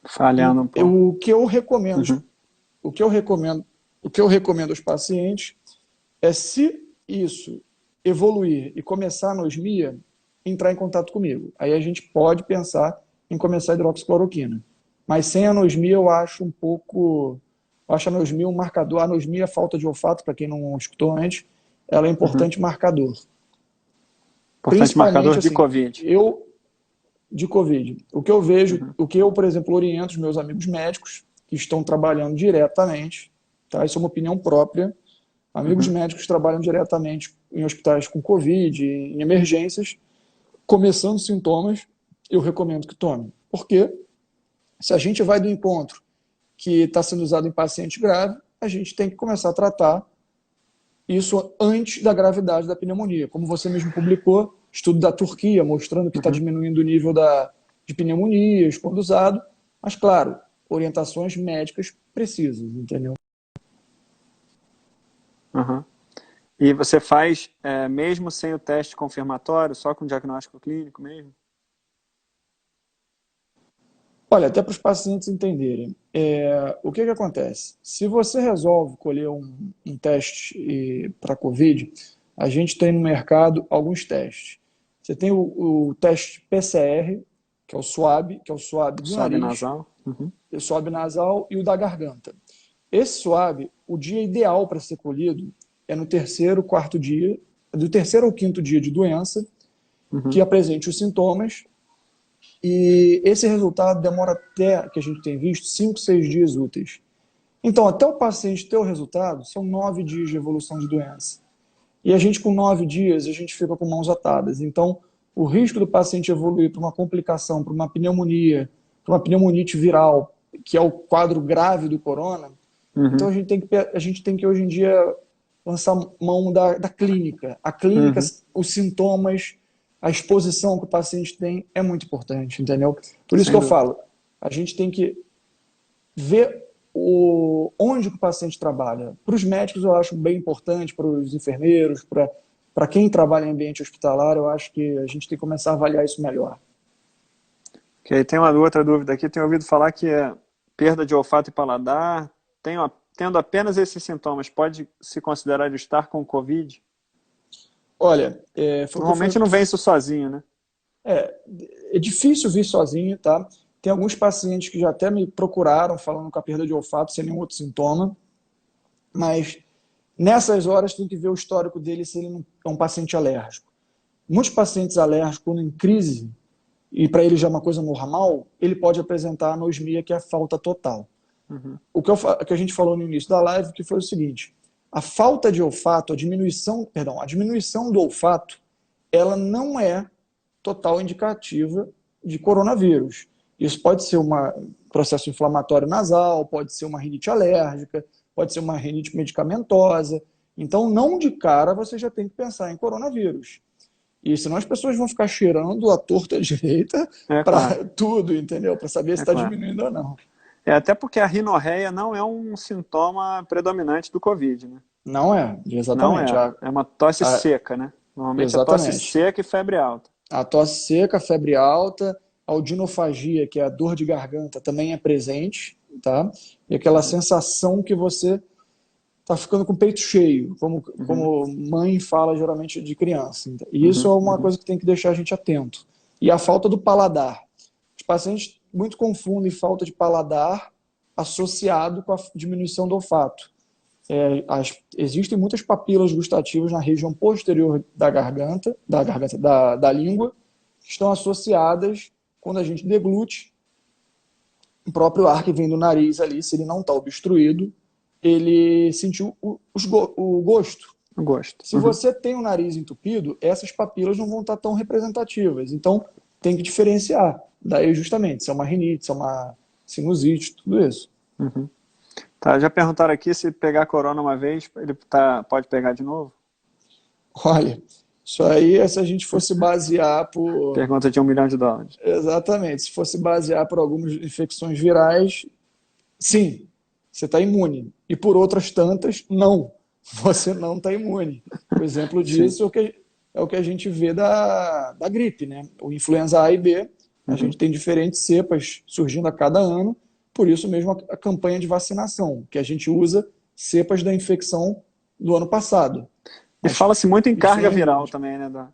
Falhando um pouco. o que eu recomendo, Uhum. o que eu recomendo, o que eu recomendo aos pacientes é, se isso evoluir e começar a anosmia, entrar em contato comigo. Aí a gente pode pensar em começar a hidroxicloroquina. Mas sem anosmia eu acho um pouco, eu acho a anosmia um marcador, a anosmia é falta de olfato, para quem não escutou antes, ela é Uhum. importante marcador. Importante Principalmente marcador de assim, Covid. eu de Covid. O que eu vejo, Uhum. o que eu, por exemplo, oriento os meus amigos médicos que estão trabalhando diretamente, tá? Isso é uma opinião própria. Amigos Uhum. médicos que trabalham diretamente em hospitais com Covid, em emergências, começando sintomas, eu recomendo que tome. Porque se a gente vai do encontro que está sendo usado em paciente grave, a gente tem que começar a tratar isso antes da gravidade da pneumonia. Como você mesmo publicou, estudo da Turquia mostrando que está Uhum. diminuindo o nível de pneumonias quando usado, mas claro, orientações médicas precisas, entendeu? Uhum. E você faz mesmo sem o teste confirmatório, só com diagnóstico clínico mesmo? Olha, até para os pacientes entenderem, o que que acontece? Se você resolve colher um teste para COVID, a gente tem no mercado alguns testes. Você tem o teste PCR, que é o swab do Swab nariz, nasal. Uhum. o swab nasal e o da garganta. Esse swab, o dia ideal para ser colhido é no terceiro, quarto dia, do terceiro ao quinto dia de doença, que Uhum. apresente os sintomas. E esse resultado demora até, que a gente tem visto, 5, 6 dias úteis. Então, até o paciente ter o resultado, são 9 dias de evolução de doença. E a gente, com 9 dias, a gente fica com mãos atadas. Então, o risco do paciente evoluir para uma complicação, para uma pneumonia, para uma pneumonite viral, que é o quadro grave do corona, então Uhum. a gente tem que hoje em dia lançar mão da clínica. A clínica, Uhum. os sintomas, a exposição que o paciente tem é muito importante, entendeu? Por isso que Sem eu dúvida. falo, a gente tem que ver onde o paciente trabalha. Para os médicos eu acho bem importante, para os enfermeiros, para quem trabalha em ambiente hospitalar, eu acho que a gente tem que começar a avaliar isso melhor. Ok, tem uma outra dúvida aqui. Tenho ouvido falar que perda de olfato e paladar, tendo apenas esses sintomas, pode se considerar estar com Covid? Olha, foi o que eu falei. Normalmente não vem isso sozinho, né? É, é difícil vir sozinho, tá? Tem alguns pacientes que já até me procuraram falando com a perda de olfato sem nenhum outro sintoma, mas nessas horas tem que ver o histórico dele se ele não é um paciente alérgico. Muitos pacientes alérgicos, quando em crise, e para ele já é uma coisa normal, ele pode apresentar anosmia, que é a falta total. Uhum. O que a gente falou no início da live, que foi o seguinte: a falta de olfato, a diminuição do olfato, ela não é total indicativa de coronavírus. Isso pode ser um processo inflamatório nasal, pode ser uma rinite alérgica, pode ser uma rinite medicamentosa. Então, não de cara você já tem que pensar em coronavírus. E senão as pessoas vão ficar cheirando a torta direita É claro, para tudo, entendeu? Para saber se é está claro. diminuindo ou não. Até porque a rinorreia não é um sintoma predominante do Covid, né? Não é, Não exatamente. é. É uma tosse seca, né? Normalmente é tosse Exatamente. seca e febre alta. A tosse seca, a febre alta, a odinofagia, que é a dor de garganta, também é presente, tá? E aquela Uhum. sensação que você tá ficando com o peito cheio, Uhum. como mãe fala geralmente de criança. E isso Uhum. é uma Uhum. coisa que tem que deixar a gente atento. E a falta do paladar. Os pacientes muito confundem falta de paladar associado com a diminuição do olfato. Existem muitas papilas gustativas na região posterior da língua, que estão associadas quando a gente deglute o próprio ar que vem do nariz ali, se ele não está obstruído, ele sentiu o gosto. Eu gosto. Se Uhum. você tem o nariz entupido, essas papilas não vão estar tão representativas. Então, tem que diferenciar. Daí, justamente, se é uma rinite, se é uma sinusite, tudo isso. Uhum. Tá, já perguntaram aqui se pegar corona uma vez, ele pode pegar de novo? Olha, isso aí é se a gente fosse basear por. Pergunta de US$ 1 milhão. Exatamente, se fosse basear por algumas infecções virais, sim, você está imune. E por outras tantas, não. Você não está imune. O exemplo Sim. disso é o que a gente vê da gripe, né? O influenza A e B, a Uhum. gente tem diferentes cepas surgindo a cada ano, por isso mesmo a campanha de vacinação, que a gente usa cepas da infecção do ano passado. E Mas fala-se muito em isso carga não viral imunde. também, né?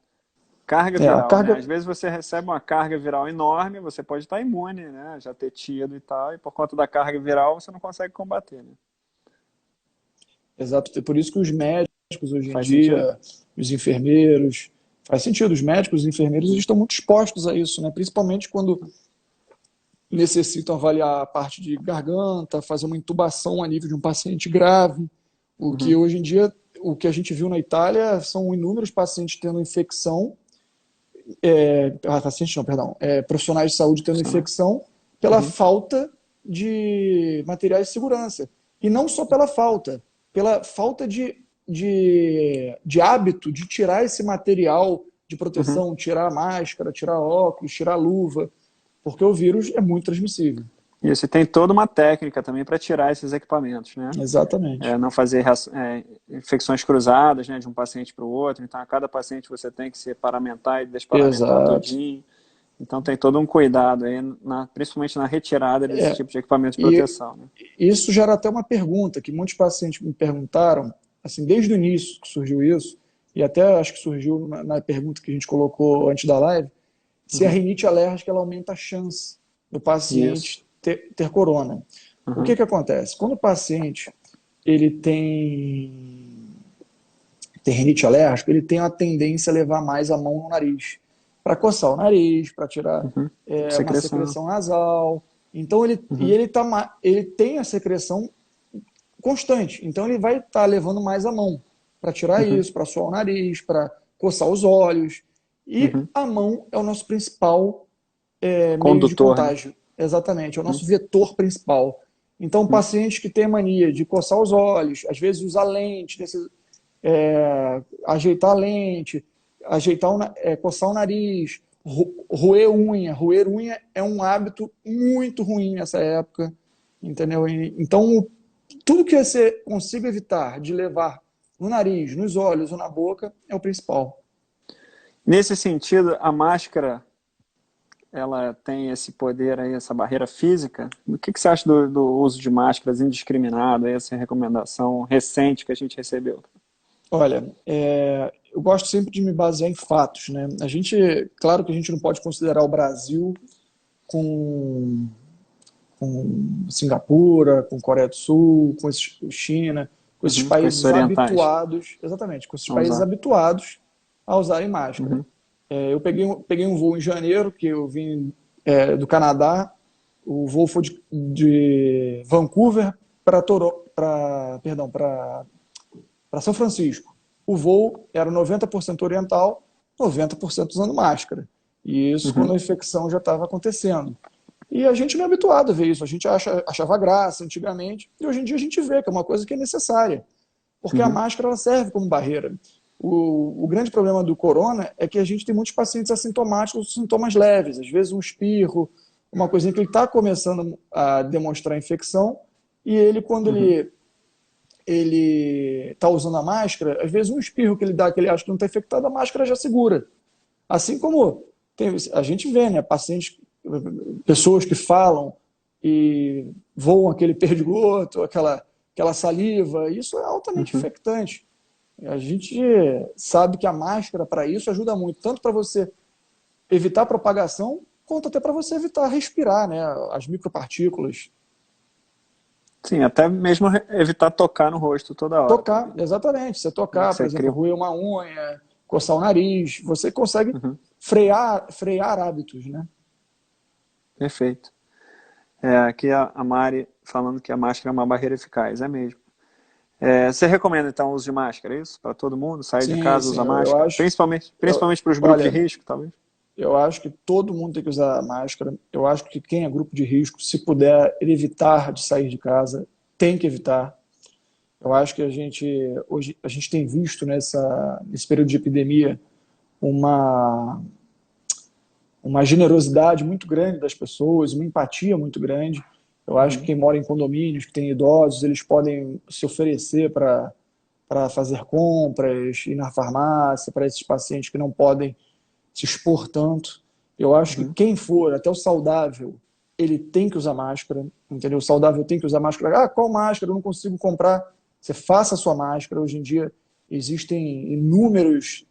Carga A viral, né? carga, Às vezes você recebe uma carga viral enorme, você pode estar imune, né? Já ter tido e tal, e por conta da carga viral você não consegue combater, né? exato, por isso que os médicos hoje em Faz sentido? dia, os enfermeiros, faz sentido, os médicos, os enfermeiros, eles estão muito expostos a isso, né? Principalmente quando necessitam avaliar a parte de garganta, fazer uma intubação a nível de um paciente grave, o que Uhum. hoje em dia, o que a gente viu na Itália são inúmeros pacientes tendo infecção, pacientes não, perdão, profissionais de saúde tendo Funcionar. infecção pela Uhum. falta de materiais de segurança. E não só pela falta de hábito de tirar esse material de Uhum. proteção, tirar a máscara, tirar óculos, tirar a luva, porque o vírus é muito transmissível. Isso, e tem toda uma técnica também para tirar esses equipamentos, né? Exatamente. Não fazer infecções cruzadas, né, de um paciente para o outro. Então, a cada paciente você tem que se paramentar e desparamentar Exato. todinho. Então tem todo um cuidado aí, principalmente na retirada desse tipo de equipamento de E proteção, né? isso gera até uma pergunta que muitos pacientes me perguntaram, assim, desde o início que surgiu isso, e até acho que surgiu na pergunta que a gente colocou antes da live, se a Uhum. rinite alérgica ela aumenta a chance do Isso. paciente ter corona. O Uhum. que acontece? Quando o paciente ele tem rinite alérgica, ele tem a tendência a levar mais a mão no nariz, para coçar o nariz, para tirar Uhum. uma Secreção. secreção nasal. Então Uhum. ele tem a secreção constante. Então ele vai estar levando mais a mão para tirar Uhum. isso, para suar o nariz, para coçar os olhos. E Uhum. a mão é o nosso principal meio de Condutor, né? contágio. Exatamente, é o Uhum. nosso vetor principal. Então, Uhum. pacientes que têm mania de coçar os olhos, às vezes usar lente, ajeitar a lente, coçar o nariz, roer unha. Roer unha é um hábito muito ruim nessa época, entendeu? Então, tudo que você consiga evitar de levar no nariz, nos olhos ou na boca é o principal. Nesse sentido, a máscara, ela tem esse poder aí, essa barreira física. O que você acha do uso de máscaras indiscriminado, essa recomendação recente que a gente recebeu? Olha, eu gosto sempre de me basear em fatos, né? Claro que a gente não pode considerar o Brasil com, com Singapura, com Coreia do Sul, China, com esses Uhum. Com esses países orientais. habituados, exatamente, com esses Vamos países usar. habituados a usarem máscara. Uhum. Eu peguei um voo em janeiro, que eu vim do Canadá. O voo foi de Vancouver para São Francisco. O voo era 90% oriental, 90% usando máscara. E isso quando Uhum. a infecção já estava acontecendo. E a gente não é habituado a ver isso. A gente achava graça antigamente, e hoje em dia a gente vê que é uma coisa que é necessária. Porque a Uhum. máscara ela serve como barreira. O grande problema do corona é que a gente tem muitos pacientes assintomáticos, sintomas leves, às vezes um espirro, uma coisinha que ele está começando a demonstrar infecção, e ele, quando Uhum. ele está usando a máscara, às vezes um espirro que ele dá, que ele acha que não está infectado, a máscara já segura. Assim como a gente vê, né, pacientes, pessoas que falam e voam aquele perdigoto, aquela saliva, isso é altamente Uhum. infectante. A gente sabe que a máscara para isso ajuda muito, tanto para você evitar a propagação, quanto até para você evitar respirar, né, as micropartículas. Sim, até mesmo evitar tocar no rosto toda hora Tocar, também, exatamente. Você né? tocar, Que por você exemplo, cria. roer uma unha, coçar o nariz, você consegue Uhum. frear hábitos, né? Perfeito. Aqui a Mari falando que a máscara é uma barreira eficaz, é mesmo. Você recomenda então o uso de máscara, é isso? Para todo mundo? Sair de Sim, casa, sim, usa máscara? eu- Principalmente para os grupos de olha, risco, talvez? eu acho que todo mundo tem que usar máscara. Eu acho que quem é grupo de risco, se puder evitar de sair de casa, tem que evitar. Eu acho que hoje a gente tem visto nesse período de epidemia uma uma generosidade muito grande das pessoas, uma empatia muito grande. Eu acho que Uhum. quem mora em condomínios, que tem idosos, eles podem se oferecer para fazer compras, ir na farmácia, para esses pacientes que não podem se expor tanto. Eu acho que Uhum. quem for, até o saudável, ele tem que usar máscara, entendeu? O saudável tem que usar máscara. Ah, qual máscara? Eu não consigo comprar. Você faça a sua máscara. Hoje em dia existem inúmeras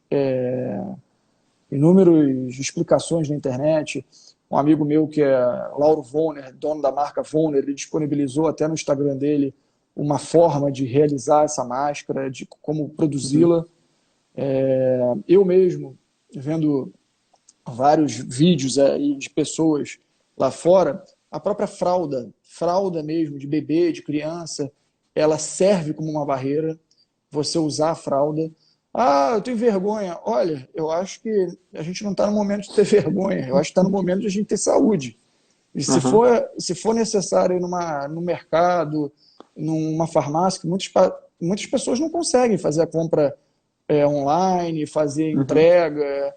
explicações na internet. Um amigo meu que é Lauro Vonner, dono da marca Vonner, ele disponibilizou até no Instagram dele uma forma de realizar essa máscara, de como Uhum. produzi-la. Eu mesmo, vendo vários vídeos aí de pessoas lá fora, a própria fralda mesmo, de bebê, de criança, ela serve como uma barreira, você usar a fralda. Ah, eu tenho vergonha. Olha, eu acho que a gente não está no momento de ter vergonha, eu acho que está no momento de a gente ter saúde. E Uhum. se for necessário ir no mercado, numa farmácia, que muitas pessoas não conseguem fazer a compra online, fazer Uhum. entrega.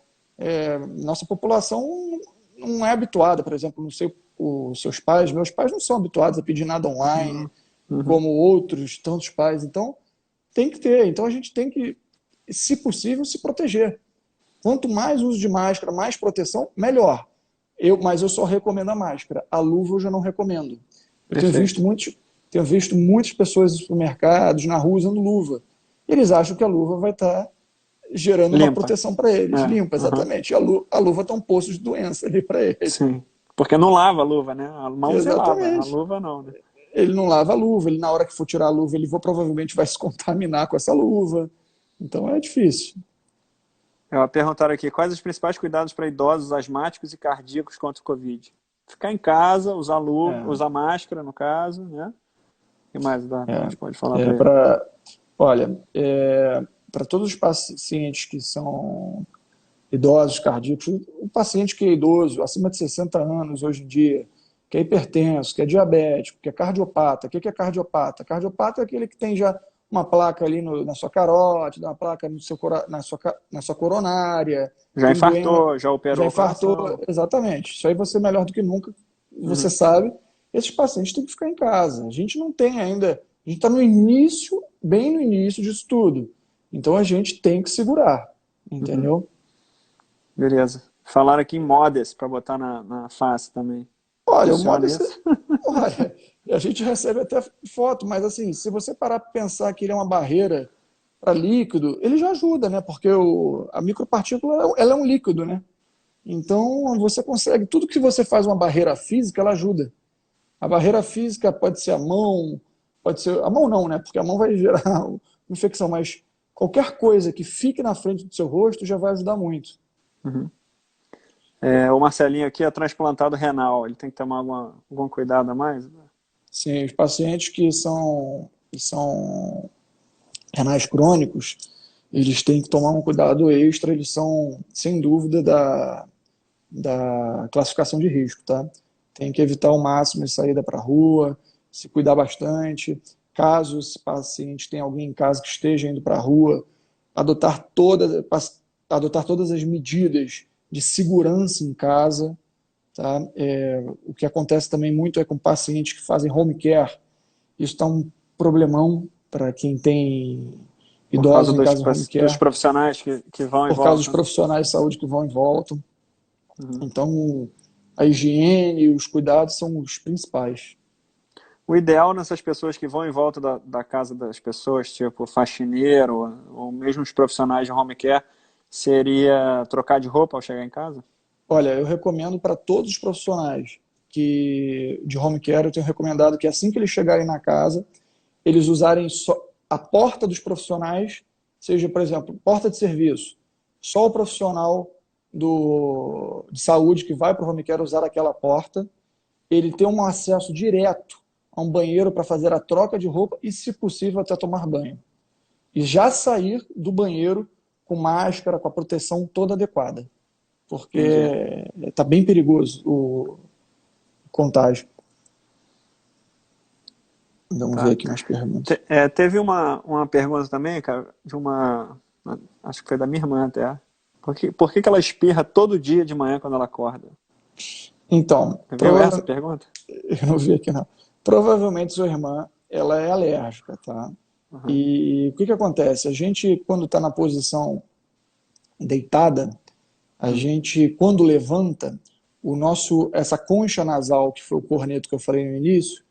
Nossa população não é habituada, por exemplo, não sei os seus pais, meus pais não são habituados a pedir nada online, Não. Uhum. como outros tantos pais. Então, tem que ter. Então, a gente tem que, se possível, se proteger. Quanto mais uso de máscara, mais proteção, melhor. Mas eu só recomendo a máscara. A luva eu já não recomendo. Eu Perfeito. tenho visto muitas pessoas nos supermercados, na rua, usando luva. Eles acham que a luva vai estar gerando uma Limpa. proteção para eles. É, Limpa, aham. exatamente. A luva está um poço de doença ali para ele. Sim. Porque não lava a luva, né? A mão você lava, a Exatamente. luva não, né? Ele não lava a luva, ele na hora que for tirar a luva, provavelmente vai se contaminar com essa luva. Então é difícil. Perguntaram aqui, quais os principais cuidados para idosos asmáticos e cardíacos contra o Covid? Ficar em casa, usar luva, É, usar máscara, no caso, né? O que mais a gente pode falar é, para é ele? olha, para todos os pacientes que são idosos, cardíacos, o paciente que é idoso, acima de 60 anos hoje em dia, que é hipertenso, que é diabético, que é cardiopata. O que é cardiopata? Cardiopata é aquele que tem já uma placa ali na sua carótida, uma placa no seu, na sua coronária, Já tem doença, infartou, já já operou o infartou, coração. exatamente. Isso aí você melhor do que nunca, você Uhum. sabe. Esses pacientes têm que ficar em casa. A gente não tem ainda, a gente está no início, bem no início disso tudo. Então a gente tem que segurar, Uhum. entendeu? Beleza. Falaram aqui em modas para botar na face também. Olha, o modo Funciona é isso? olha, a gente recebe até foto, mas assim, se você parar para pensar que ele é uma barreira para líquido, ele já ajuda, né? Porque a micropartícula, ela é um líquido, né? Então, você consegue, tudo que você faz uma barreira física, ela ajuda. A barreira física pode ser a mão, pode ser, a mão não, né? Porque a mão vai gerar infecção, mas qualquer coisa que fique na frente do seu rosto já vai ajudar muito. Uhum. O Marcelinho aqui é transplantado renal. Ele tem que tomar algum cuidado a mais? Sim, os pacientes que são renais crônicos, eles têm que tomar um cuidado extra, eles são, sem dúvida, da classificação de risco, tá? Tem que evitar ao máximo a saída para a rua, se cuidar bastante. Caso esse paciente tenha alguém em casa que esteja indo para a rua, adotar todas, adotar todas as medidas de segurança em casa, tá? O que acontece também muito é com pacientes que fazem home care. Isso está um problemão para quem tem Por causa idosos em casa em home dos care, profissionais que vão e por causa dos voltam, né? profissionais de saúde que vão e voltam. Uhum. Então, a higiene e os cuidados são os principais. O ideal nessas pessoas que vão em volta da casa das pessoas, tipo faxineiro, ou mesmo os profissionais de home care, seria trocar de roupa ao chegar em casa? Olha, eu recomendo para todos os profissionais que de home care, eu tenho recomendado que assim que eles chegarem na casa, eles usarem só a porta dos profissionais, seja, por exemplo, porta de serviço. Só o profissional de saúde que vai para o home care usar aquela porta, ele ter um acesso direto a um banheiro para fazer a troca de roupa e, se possível, até tomar banho. E já sair do banheiro com máscara, com a proteção toda adequada, porque Entendi. está bem perigoso o contágio. Vamos ver Tá. aqui umas perguntas. Teve uma pergunta também, cara, de acho que foi da minha irmã até. Por que ela espirra todo dia de manhã quando ela acorda? Então, Viu essa pergunta? eu não vi aqui não. Provavelmente sua irmã, ela é alérgica, tá? Uhum. E o que acontece? A gente, quando está na posição deitada, a Uhum. gente, quando levanta, essa concha nasal, que foi o corneto que eu falei no início,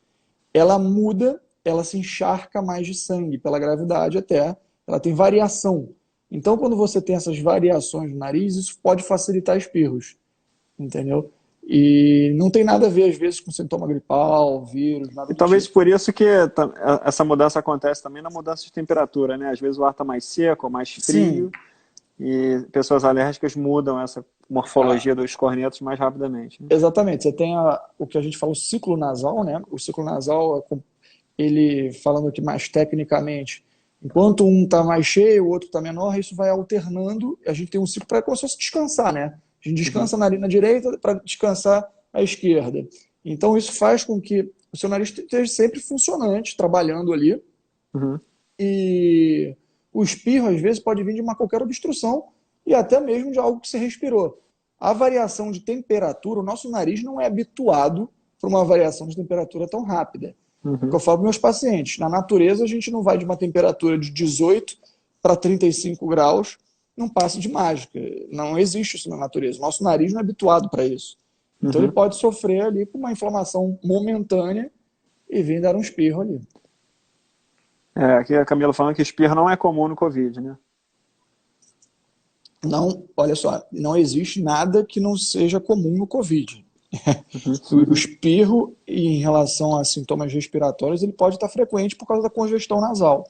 ela muda, ela se encharca mais de sangue pela gravidade até, ela tem variação. Então, quando você tem essas variações no nariz, isso pode facilitar espirros, entendeu? E não tem nada a ver, às vezes, com sintoma gripal, vírus, nada E do talvez tipo. por isso que essa mudança acontece também na mudança de temperatura, né? Às vezes o ar está mais seco, mais Sim, frio, e pessoas alérgicas mudam essa a- morfologia dos cornetos mais rapidamente, né? exatamente. Você tem o que a gente fala, o ciclo nasal, né? O ciclo nasal, ele, falando aqui mais tecnicamente, enquanto um está mais cheio, o outro está menor, isso vai alternando. A gente tem um ciclo para como se fosse descansar, né? A gente Uhum. descansa na narina direita para descansar à esquerda. Então, isso faz com que o seu nariz esteja sempre funcionante, trabalhando ali. Uhum. E o espirro, às vezes, pode vir de uma qualquer obstrução e até mesmo de algo que você respirou. A variação de temperatura, o nosso nariz não é habituado para uma variação de temperatura tão rápida. É o que Uhum. eu falo para meus pacientes. Na natureza, a gente não vai de uma temperatura de 18 para 35 graus num passe de mágica. Não existe isso na natureza. O nosso nariz não é habituado para isso. Então ele pode sofrer ali com uma inflamação momentânea e vir dar um espirro ali. Aqui a Camila falando que espirro não é comum no Covid, né? Não, olha só, não existe nada que não seja comum no Covid. O espirro, em relação a sintomas respiratórios, ele pode estar frequente por causa da congestão nasal.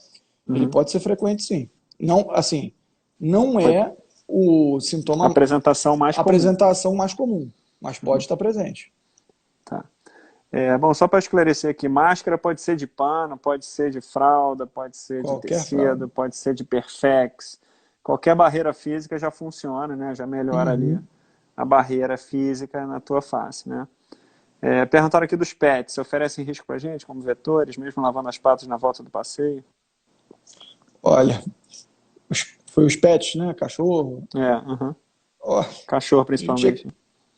Ele pode ser frequente, sim. Não, assim, não é o sintoma, Apresentação mais comum. apresentação mais comum, mas pode estar presente. Tá. Bom, só para esclarecer aqui, máscara pode ser de pano, pode ser de fralda, pode ser de Qualquer tecido, fralda. pode ser de Perfex. Qualquer barreira física já funciona, né? Já melhora ali a barreira física na tua face, né? Perguntaram aqui dos pets, oferecem risco para a gente, como vetores, mesmo lavando as patas na volta do passeio? Olha, foi os pets, né? Cachorro. Ó, Cachorro a gente tinha, principalmente.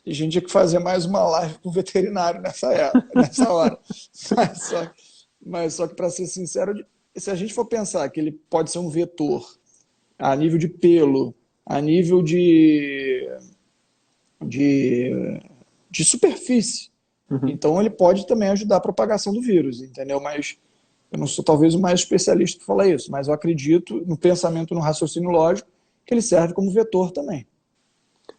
a gente tinha que fazer mais uma live com o veterinário nessa hora. Mas só que, para ser sincero, se a gente for pensar que ele pode ser um vetor a nível de pelo, a nível de superfície, então ele pode também ajudar a propagação do vírus, entendeu? Mas eu não sou talvez o mais especialista para falar isso, mas eu acredito no pensamento, no raciocínio lógico, que ele serve como vetor também.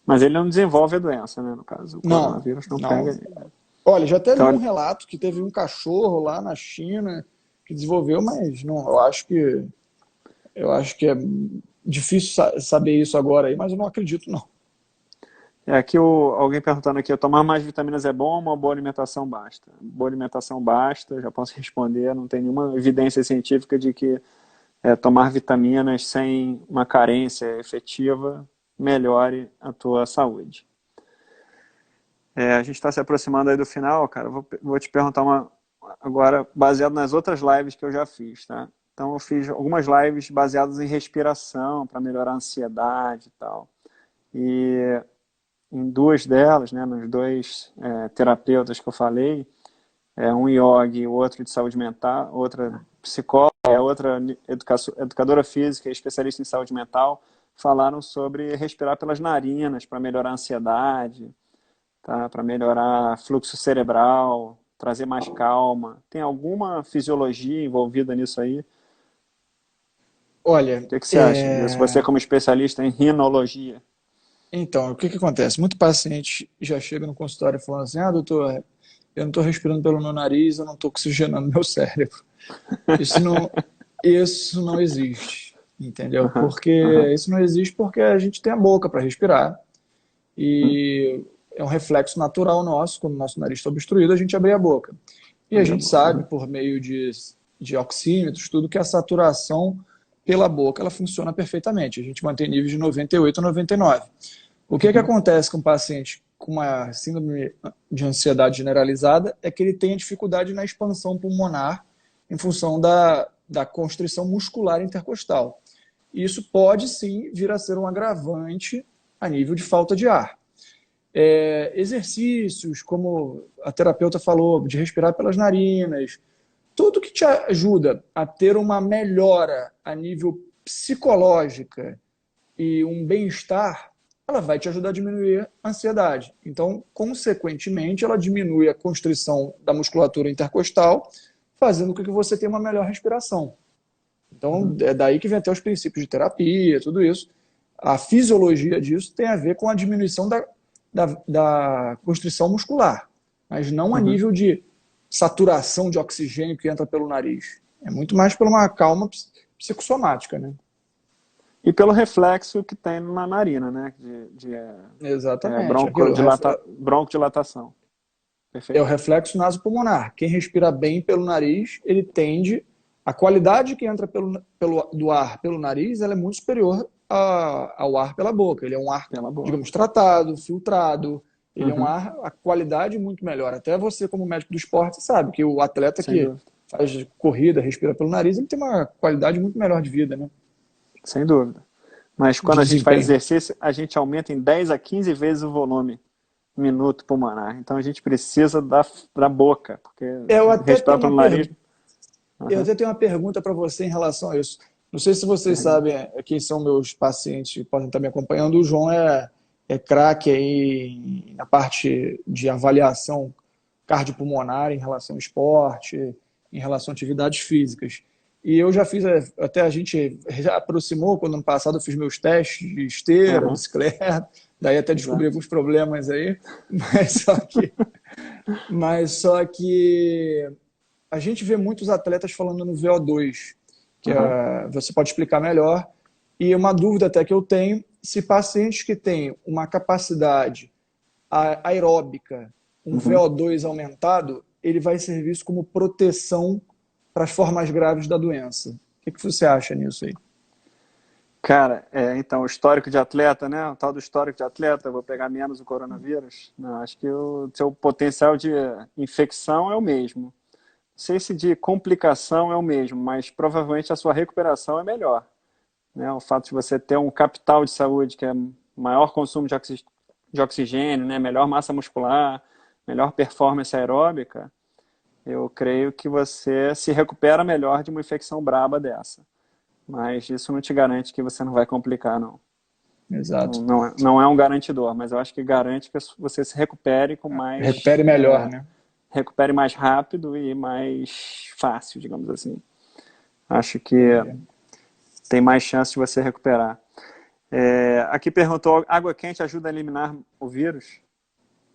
Mas ele não desenvolve a doença, né? No caso, o Não, coronavírus não não. pega ele. Olha, já teve Então, um relato que teve um cachorro lá na China que desenvolveu, mas não, eu acho que é difícil saber isso agora aí, mas eu não acredito não. Aqui alguém perguntando aqui, tomar mais vitaminas é bom ou uma boa alimentação basta? Boa alimentação basta, já posso responder, não tem nenhuma evidência científica de que tomar vitaminas sem uma carência efetiva melhore a tua saúde. A gente está se aproximando aí do final, cara, vou te perguntar agora, baseado nas outras lives que eu já fiz, tá? Então eu fiz algumas lives baseadas em respiração, para melhorar a ansiedade e tal. E em duas delas, né, nos dois terapeutas que eu falei, um yogi e o outro de saúde mental, outra psicóloga, outra educadora física e especialista em saúde mental, falaram sobre respirar pelas narinas para melhorar a ansiedade, tá? Para melhorar fluxo cerebral, trazer mais calma. Tem alguma fisiologia envolvida nisso aí? Olha, O que você acha disso? Você como especialista em rinologia. então, o que acontece? Muito paciente já chega no consultório falando assim, doutor, eu não estou respirando pelo meu nariz, eu não estou oxigenando meu cérebro. Isso não existe, entendeu? Porque isso não existe porque a gente tem a boca para respirar e é um reflexo natural nosso, quando o nosso nariz está obstruído, a gente abrir a boca. E a gente sabe, por meio de oxímetros, tudo, que a saturação pela boca ela funciona perfeitamente. A gente mantém níveis de 98 a 99. O que acontece com o paciente com uma síndrome de ansiedade generalizada é que ele tem dificuldade na expansão pulmonar em função da constrição muscular intercostal. E isso pode sim vir a ser um agravante a nível de falta de ar. Exercícios, como a terapeuta falou, de respirar pelas narinas, tudo que te ajuda a ter uma melhora a nível psicológica e um bem-estar, ela vai te ajudar a diminuir a ansiedade. Então, consequentemente, ela diminui a constrição da musculatura intercostal, fazendo com que você tenha uma melhor respiração. Então, é daí que vem até os princípios de terapia, tudo isso. A fisiologia disso tem a ver com a diminuição da constrição muscular, mas não a nível de saturação de oxigênio que entra pelo nariz. É muito mais por uma calma psicossomática, né? E pelo reflexo que tem na narina, né? Exatamente. Broncodilatação. Perfeito. É o reflexo nasopulmonar. Quem respira bem pelo nariz, ele tende... A qualidade que entra do ar pelo nariz, ela é muito superior ao ar pela boca. Ele é um ar, digamos, tratado, filtrado. Ele é um ar, a qualidade muito melhor. Até você, como médico do esporte, sabe que o atleta que faz corrida, respira pelo nariz, ele tem uma qualidade muito melhor de vida, né? Sem dúvida. Mas quando a gente faz exercício, a gente aumenta em 10 a 15 vezes o volume minuto pulmonar. Então a gente precisa da boca, porque respirar pelo nariz... Eu até tenho uma pergunta para você em relação a isso. Não sei se vocês sabem quem são meus pacientes que podem estar me acompanhando. O João é é craque aí na parte de avaliação cardiopulmonar em relação ao esporte, em relação a atividades físicas. E eu já fiz, até a gente já aproximou, quando ano passado eu fiz meus testes de esteira, Aham, bicicleta, daí até descobri exato. alguns problemas aí, mas só que, mas só que a gente vê muitos atletas falando no VO2, que Aham, você pode explicar melhor. E uma dúvida até que eu tenho, se pacientes que têm uma capacidade aeróbica, um uhum. VO2 aumentado, ele vai servir isso como proteção para as formas graves da doença. O que você acha nisso aí? Cara, então, o histórico de atleta, né? O tal do histórico de atleta, eu vou pegar menos o coronavírus. Não, acho que o seu potencial de infecção é o mesmo. Não sei se de complicação é o mesmo, mas provavelmente a sua recuperação é melhor, né? O fato de você ter um capital de saúde, que é maior consumo de oxigênio, né? Melhor massa muscular, melhor performance aeróbica, eu creio que você se recupera melhor de uma infecção braba dessa. Mas isso não te garante que você não vai complicar, não. Exato. Não é um garantidor, mas eu acho que garante que você se recupere com mais, Recupere melhor, né? recupere mais rápido e mais fácil, digamos assim. Acho que Entendi. tem mais chance de você recuperar. Aqui perguntou, água quente ajuda a eliminar o vírus?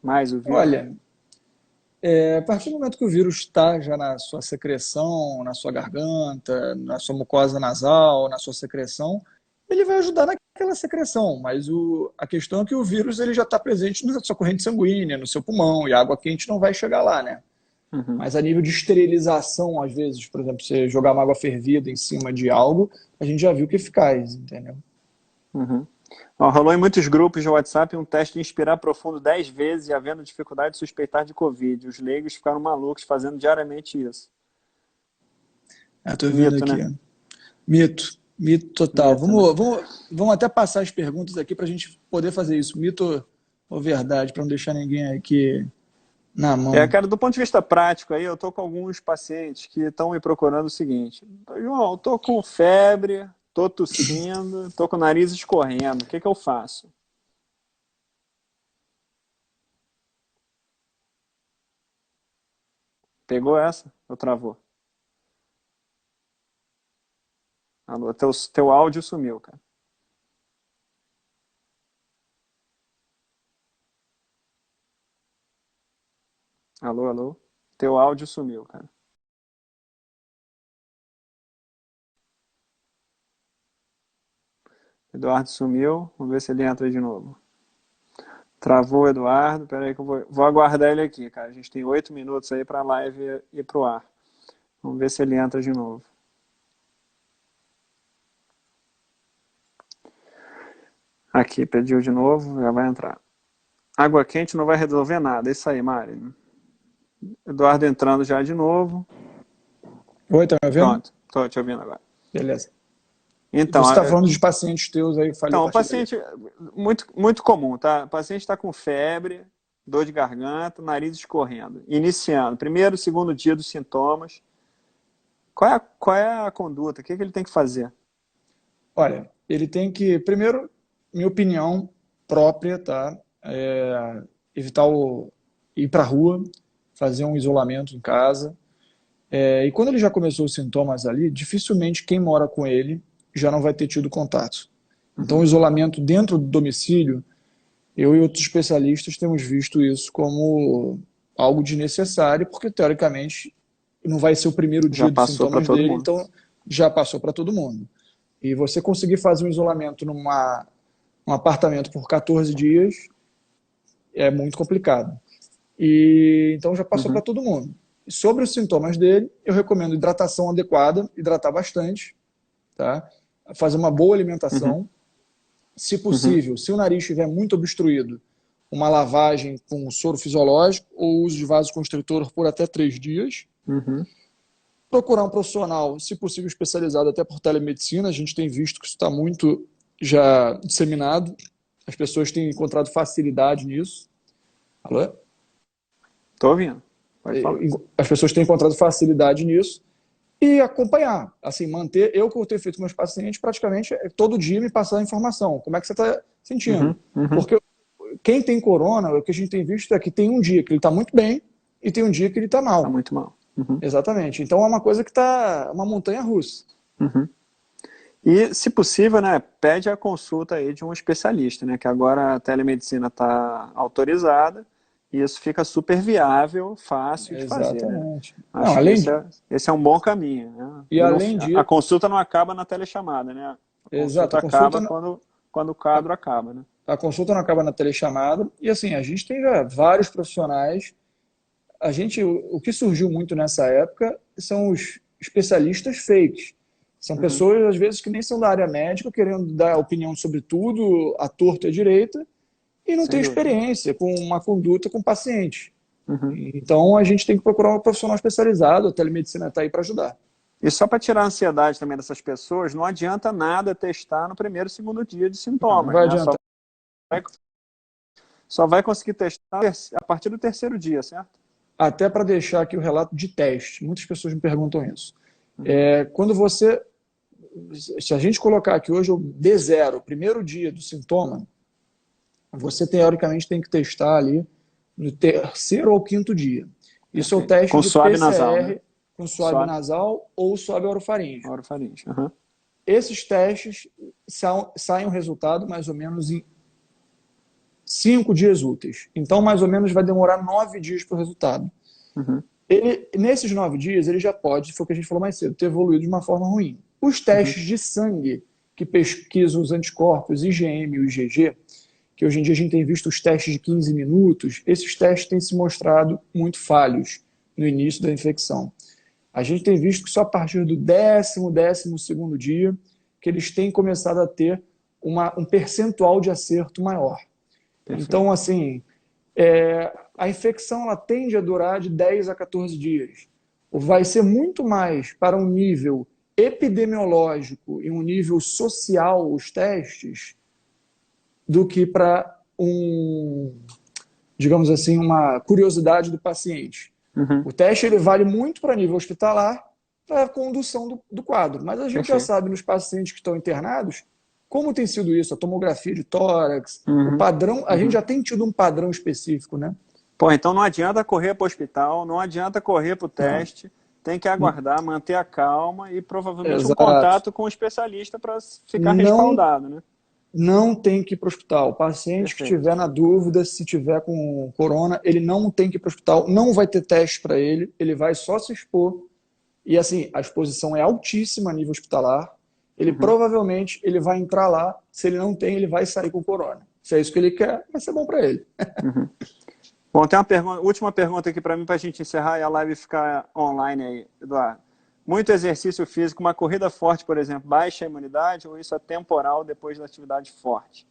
Mais o vírus? Olha, a partir do momento que o vírus está já na sua secreção, na sua garganta, na sua mucosa nasal, na sua secreção, ele vai ajudar naquela secreção, mas a questão é que o vírus ele já está presente na sua corrente sanguínea, no seu pulmão, e a água quente não vai chegar lá, né? Uhum, Mas a nível de esterilização, às vezes, por exemplo, você jogar uma água fervida em cima de algo, a gente já viu que é eficaz, entendeu? uhum. Ó, rolou em muitos grupos de WhatsApp um teste de inspirar profundo 10 vezes e havendo dificuldade de suspeitar de Covid. Os leigos ficaram malucos fazendo diariamente isso. Estou vendo Mito, aqui. né? Ó. Mito. Mito total. Mito, né? Vamos até passar as perguntas aqui para a gente poder fazer isso. Mito ou verdade, para não deixar ninguém aqui na mão. Cara, do ponto de vista prático aí, eu tô com alguns pacientes que estão me procurando o seguinte: João, eu tô com febre, tô tossindo, tô com o nariz escorrendo, o que que eu faço? Pegou essa? Ou travou? Alô, teu áudio sumiu, cara. Alô, alô? Teu áudio sumiu, cara. Eduardo sumiu, vamos ver se ele entra de novo. Travou o Eduardo, peraí que eu vou aguardar ele aqui, cara. A gente tem 8 minutos aí pra live ir pro ar. Vamos ver se ele entra de novo. Aqui, pediu de novo, já vai entrar. Água quente não vai resolver nada. É isso aí, Mari. Eduardo entrando já de novo. Oi, tá me ouvindo? Pronto, estou te ouvindo agora. Beleza. E Então, você está falando de pacientes teus aí, falei a então, o partir daí. paciente, muito comum, tá? O paciente está com febre, dor de garganta, nariz escorrendo. Iniciando, primeiro, segundo dia dos sintomas. Qual é a conduta? O que ele tem que fazer? Olha, ele tem que, primeiro, minha opinião própria, tá? Evitar ir para a rua, fazer um isolamento em casa. E quando ele já começou os sintomas ali, dificilmente quem mora com ele já não vai ter tido contato. Então, o Uhum. isolamento dentro do domicílio, eu e outros especialistas temos visto isso como algo desnecessário, porque teoricamente não vai ser o primeiro Já dia dos passou para sintomas todo dele, mundo. então já passou para todo mundo. E você conseguir fazer um isolamento num apartamento por 14 dias é muito complicado. E então já passou para Uhum. todo mundo. E sobre os sintomas dele, eu recomendo hidratação adequada, hidratar bastante, tá? Fazer uma boa Uhum. alimentação. Se Uhum. possível, se o nariz estiver muito obstruído, uma lavagem com soro fisiológico ou uso de vasoconstritor por até 3 dias. Uhum. Procurar um profissional, se possível, especializado até por telemedicina. A gente tem visto que isso está muito já disseminado. As pessoas têm encontrado facilidade nisso. Alô? Tô ouvindo. Pode falar. As pessoas têm encontrado facilidade nisso e acompanhar, assim, manter. Eu que eu tenho feito com meus pacientes, praticamente todo dia me passar a informação. Como é que você está sentindo? Uhum. Uhum. Porque quem tem corona, o que a gente tem visto é que tem um dia que ele está muito bem e tem um dia que ele está Tá mal. muito mal. Uhum. Exatamente. Então é uma coisa que está uma montanha russa. Uhum. E, se possível, né, pede a consulta aí de um especialista, né, que agora a telemedicina está autorizada e isso fica super viável, fácil de fazer, né? Exatamente. Não, Acho que esse é um bom caminho, né? e além A disso, consulta não acaba na telechamada, né? A exato, consulta acaba quando o quadro acaba, né? a consulta não acaba na telechamada. E assim, a gente tem já vários profissionais. O que surgiu muito nessa época são os especialistas fakes. São Uhum. pessoas, às vezes, que nem são da área médica, querendo dar opinião sobre tudo, à torta e à direita, e não Sem tem dúvida. experiência com uma conduta com o paciente. Uhum. Então, a gente tem que procurar um profissional especializado, a telemedicina está aí para ajudar. E só para tirar a ansiedade também dessas pessoas, não adianta nada testar no primeiro e segundo dia de Não sintomas, vai né? adiantar. Vai, só vai conseguir testar a partir do terceiro dia, certo? Até para deixar aqui o relato de teste. Muitas pessoas me perguntam isso. Uhum. Quando você, se a gente colocar aqui hoje o D0, o primeiro dia do sintoma, você teoricamente tem que testar ali no terceiro ou quinto dia. Isso é o Perfeito. teste Com de suave nasal, né? PCR com suave Suave, nasal ou suave orofaríngeo. orofaringe. Uhum. Esses testes saem o resultado mais ou menos em 5 dias úteis. Então, mais ou menos, vai demorar 9 dias para o resultado. Uhum. Nesses 9 dias, ele já pode, foi o que a gente falou mais cedo, ter evoluído de uma forma ruim. Os Uhum. testes de sangue, que pesquisam os anticorpos IgM e o IgG, que hoje em dia a gente tem visto os testes de 15 minutos, esses testes têm se mostrado muito falhos no início da infecção. A gente tem visto que só a partir do 12º dia que eles têm começado a ter um percentual de acerto maior. Então, Perfeito. assim, a infecção ela tende a durar de 10 a 14 dias. Vai ser muito mais para um nível epidemiológico e um nível social os testes do que para digamos assim, uma curiosidade do paciente. Uhum. O teste ele vale muito para nível hospitalar, para a condução do quadro. Mas a gente já Perfeito. sabe nos pacientes que estão internados como tem sido isso, a tomografia de tórax, o Uhum. padrão, a gente Uhum. já tem tido um padrão específico, né? Pô, então não adianta correr para o hospital, não adianta correr para o Não. teste, tem que aguardar, manter a calma e provavelmente um Exato. contato com o especialista para ficar Não, respaldado, né? não tem que ir para o hospital. O paciente que Perfeito. tiver na dúvida, se tiver com corona, ele não tem que ir para o hospital, não vai ter teste para ele vai só se expor. E assim, a exposição é altíssima a nível hospitalar. Ele Uhum. provavelmente ele vai entrar lá, se ele não tem, ele vai sair com corona. Se é isso que ele quer, vai ser bom para ele. Uhum. Bom, tem uma última pergunta aqui para mim, para a gente encerrar e a live ficar online aí, Eduardo. Muito exercício físico, uma corrida forte, por exemplo, baixa a imunidade ou isso é temporal depois da atividade forte?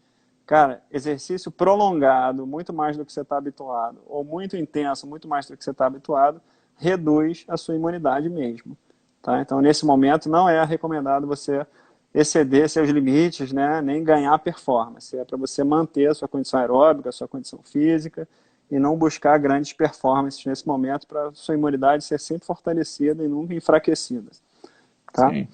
Cara, exercício prolongado, muito mais do que você está habituado, ou muito intenso, muito mais do que você está habituado, reduz a sua imunidade mesmo. Tá? Então, nesse momento, não é recomendado você exceder seus limites, né? Nem ganhar performance. É para você manter a sua condição aeróbica, a sua condição física, e não buscar grandes performances nesse momento para sua imunidade ser sempre fortalecida e nunca enfraquecida. Tá? Sim.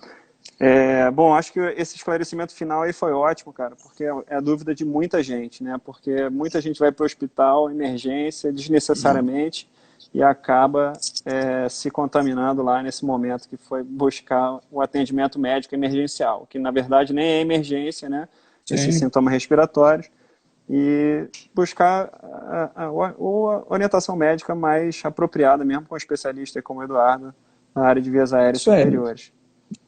Bom, acho que esse esclarecimento final aí foi ótimo, cara, porque é a dúvida de muita gente, né? Porque muita gente vai para o hospital, emergência, desnecessariamente, e acaba se contaminando lá nesse momento que foi buscar o atendimento médico emergencial, que na verdade nem é emergência, né? Esses Sim. sintomas respiratórios, e buscar a orientação médica mais apropriada, mesmo com um especialista como o Eduardo, na área de vias aéreas Isso aí. superiores.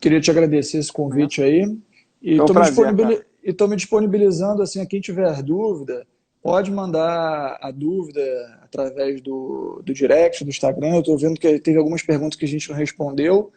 Queria te agradecer esse Né? convite aí. E Foi um prazer, cara. estou me disponibilizando assim a quem tiver dúvida, pode mandar a dúvida através do direct, do Instagram. Eu estou vendo que teve algumas perguntas que a gente não respondeu,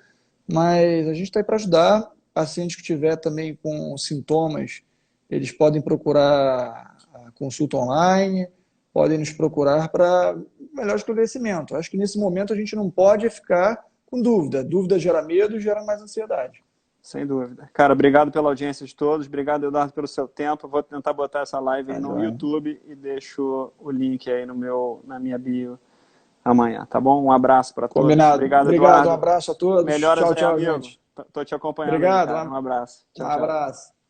mas a gente está aí para ajudar. Paciente que tiver também com sintomas, eles podem procurar a consulta online, podem nos procurar para melhor esclarecimento. Acho que nesse momento a gente não pode ficar com dúvida. Dúvida gera medo e gera mais ansiedade. Sem dúvida. Cara, obrigado pela audiência de todos. Obrigado, Eduardo, pelo seu tempo. Vou tentar botar essa live aí Tá, no joia. YouTube e deixo o link aí na minha bio amanhã, tá bom? Um abraço para todos. Combinado. Obrigado, Obrigado, um Eduardo. abraço a todos. Melhoras Tchau, aí, tchau, amigo. gente. Tô te acompanhando aí, Obrigado, cara. Um abraço. um Tchau, tchau. abraço.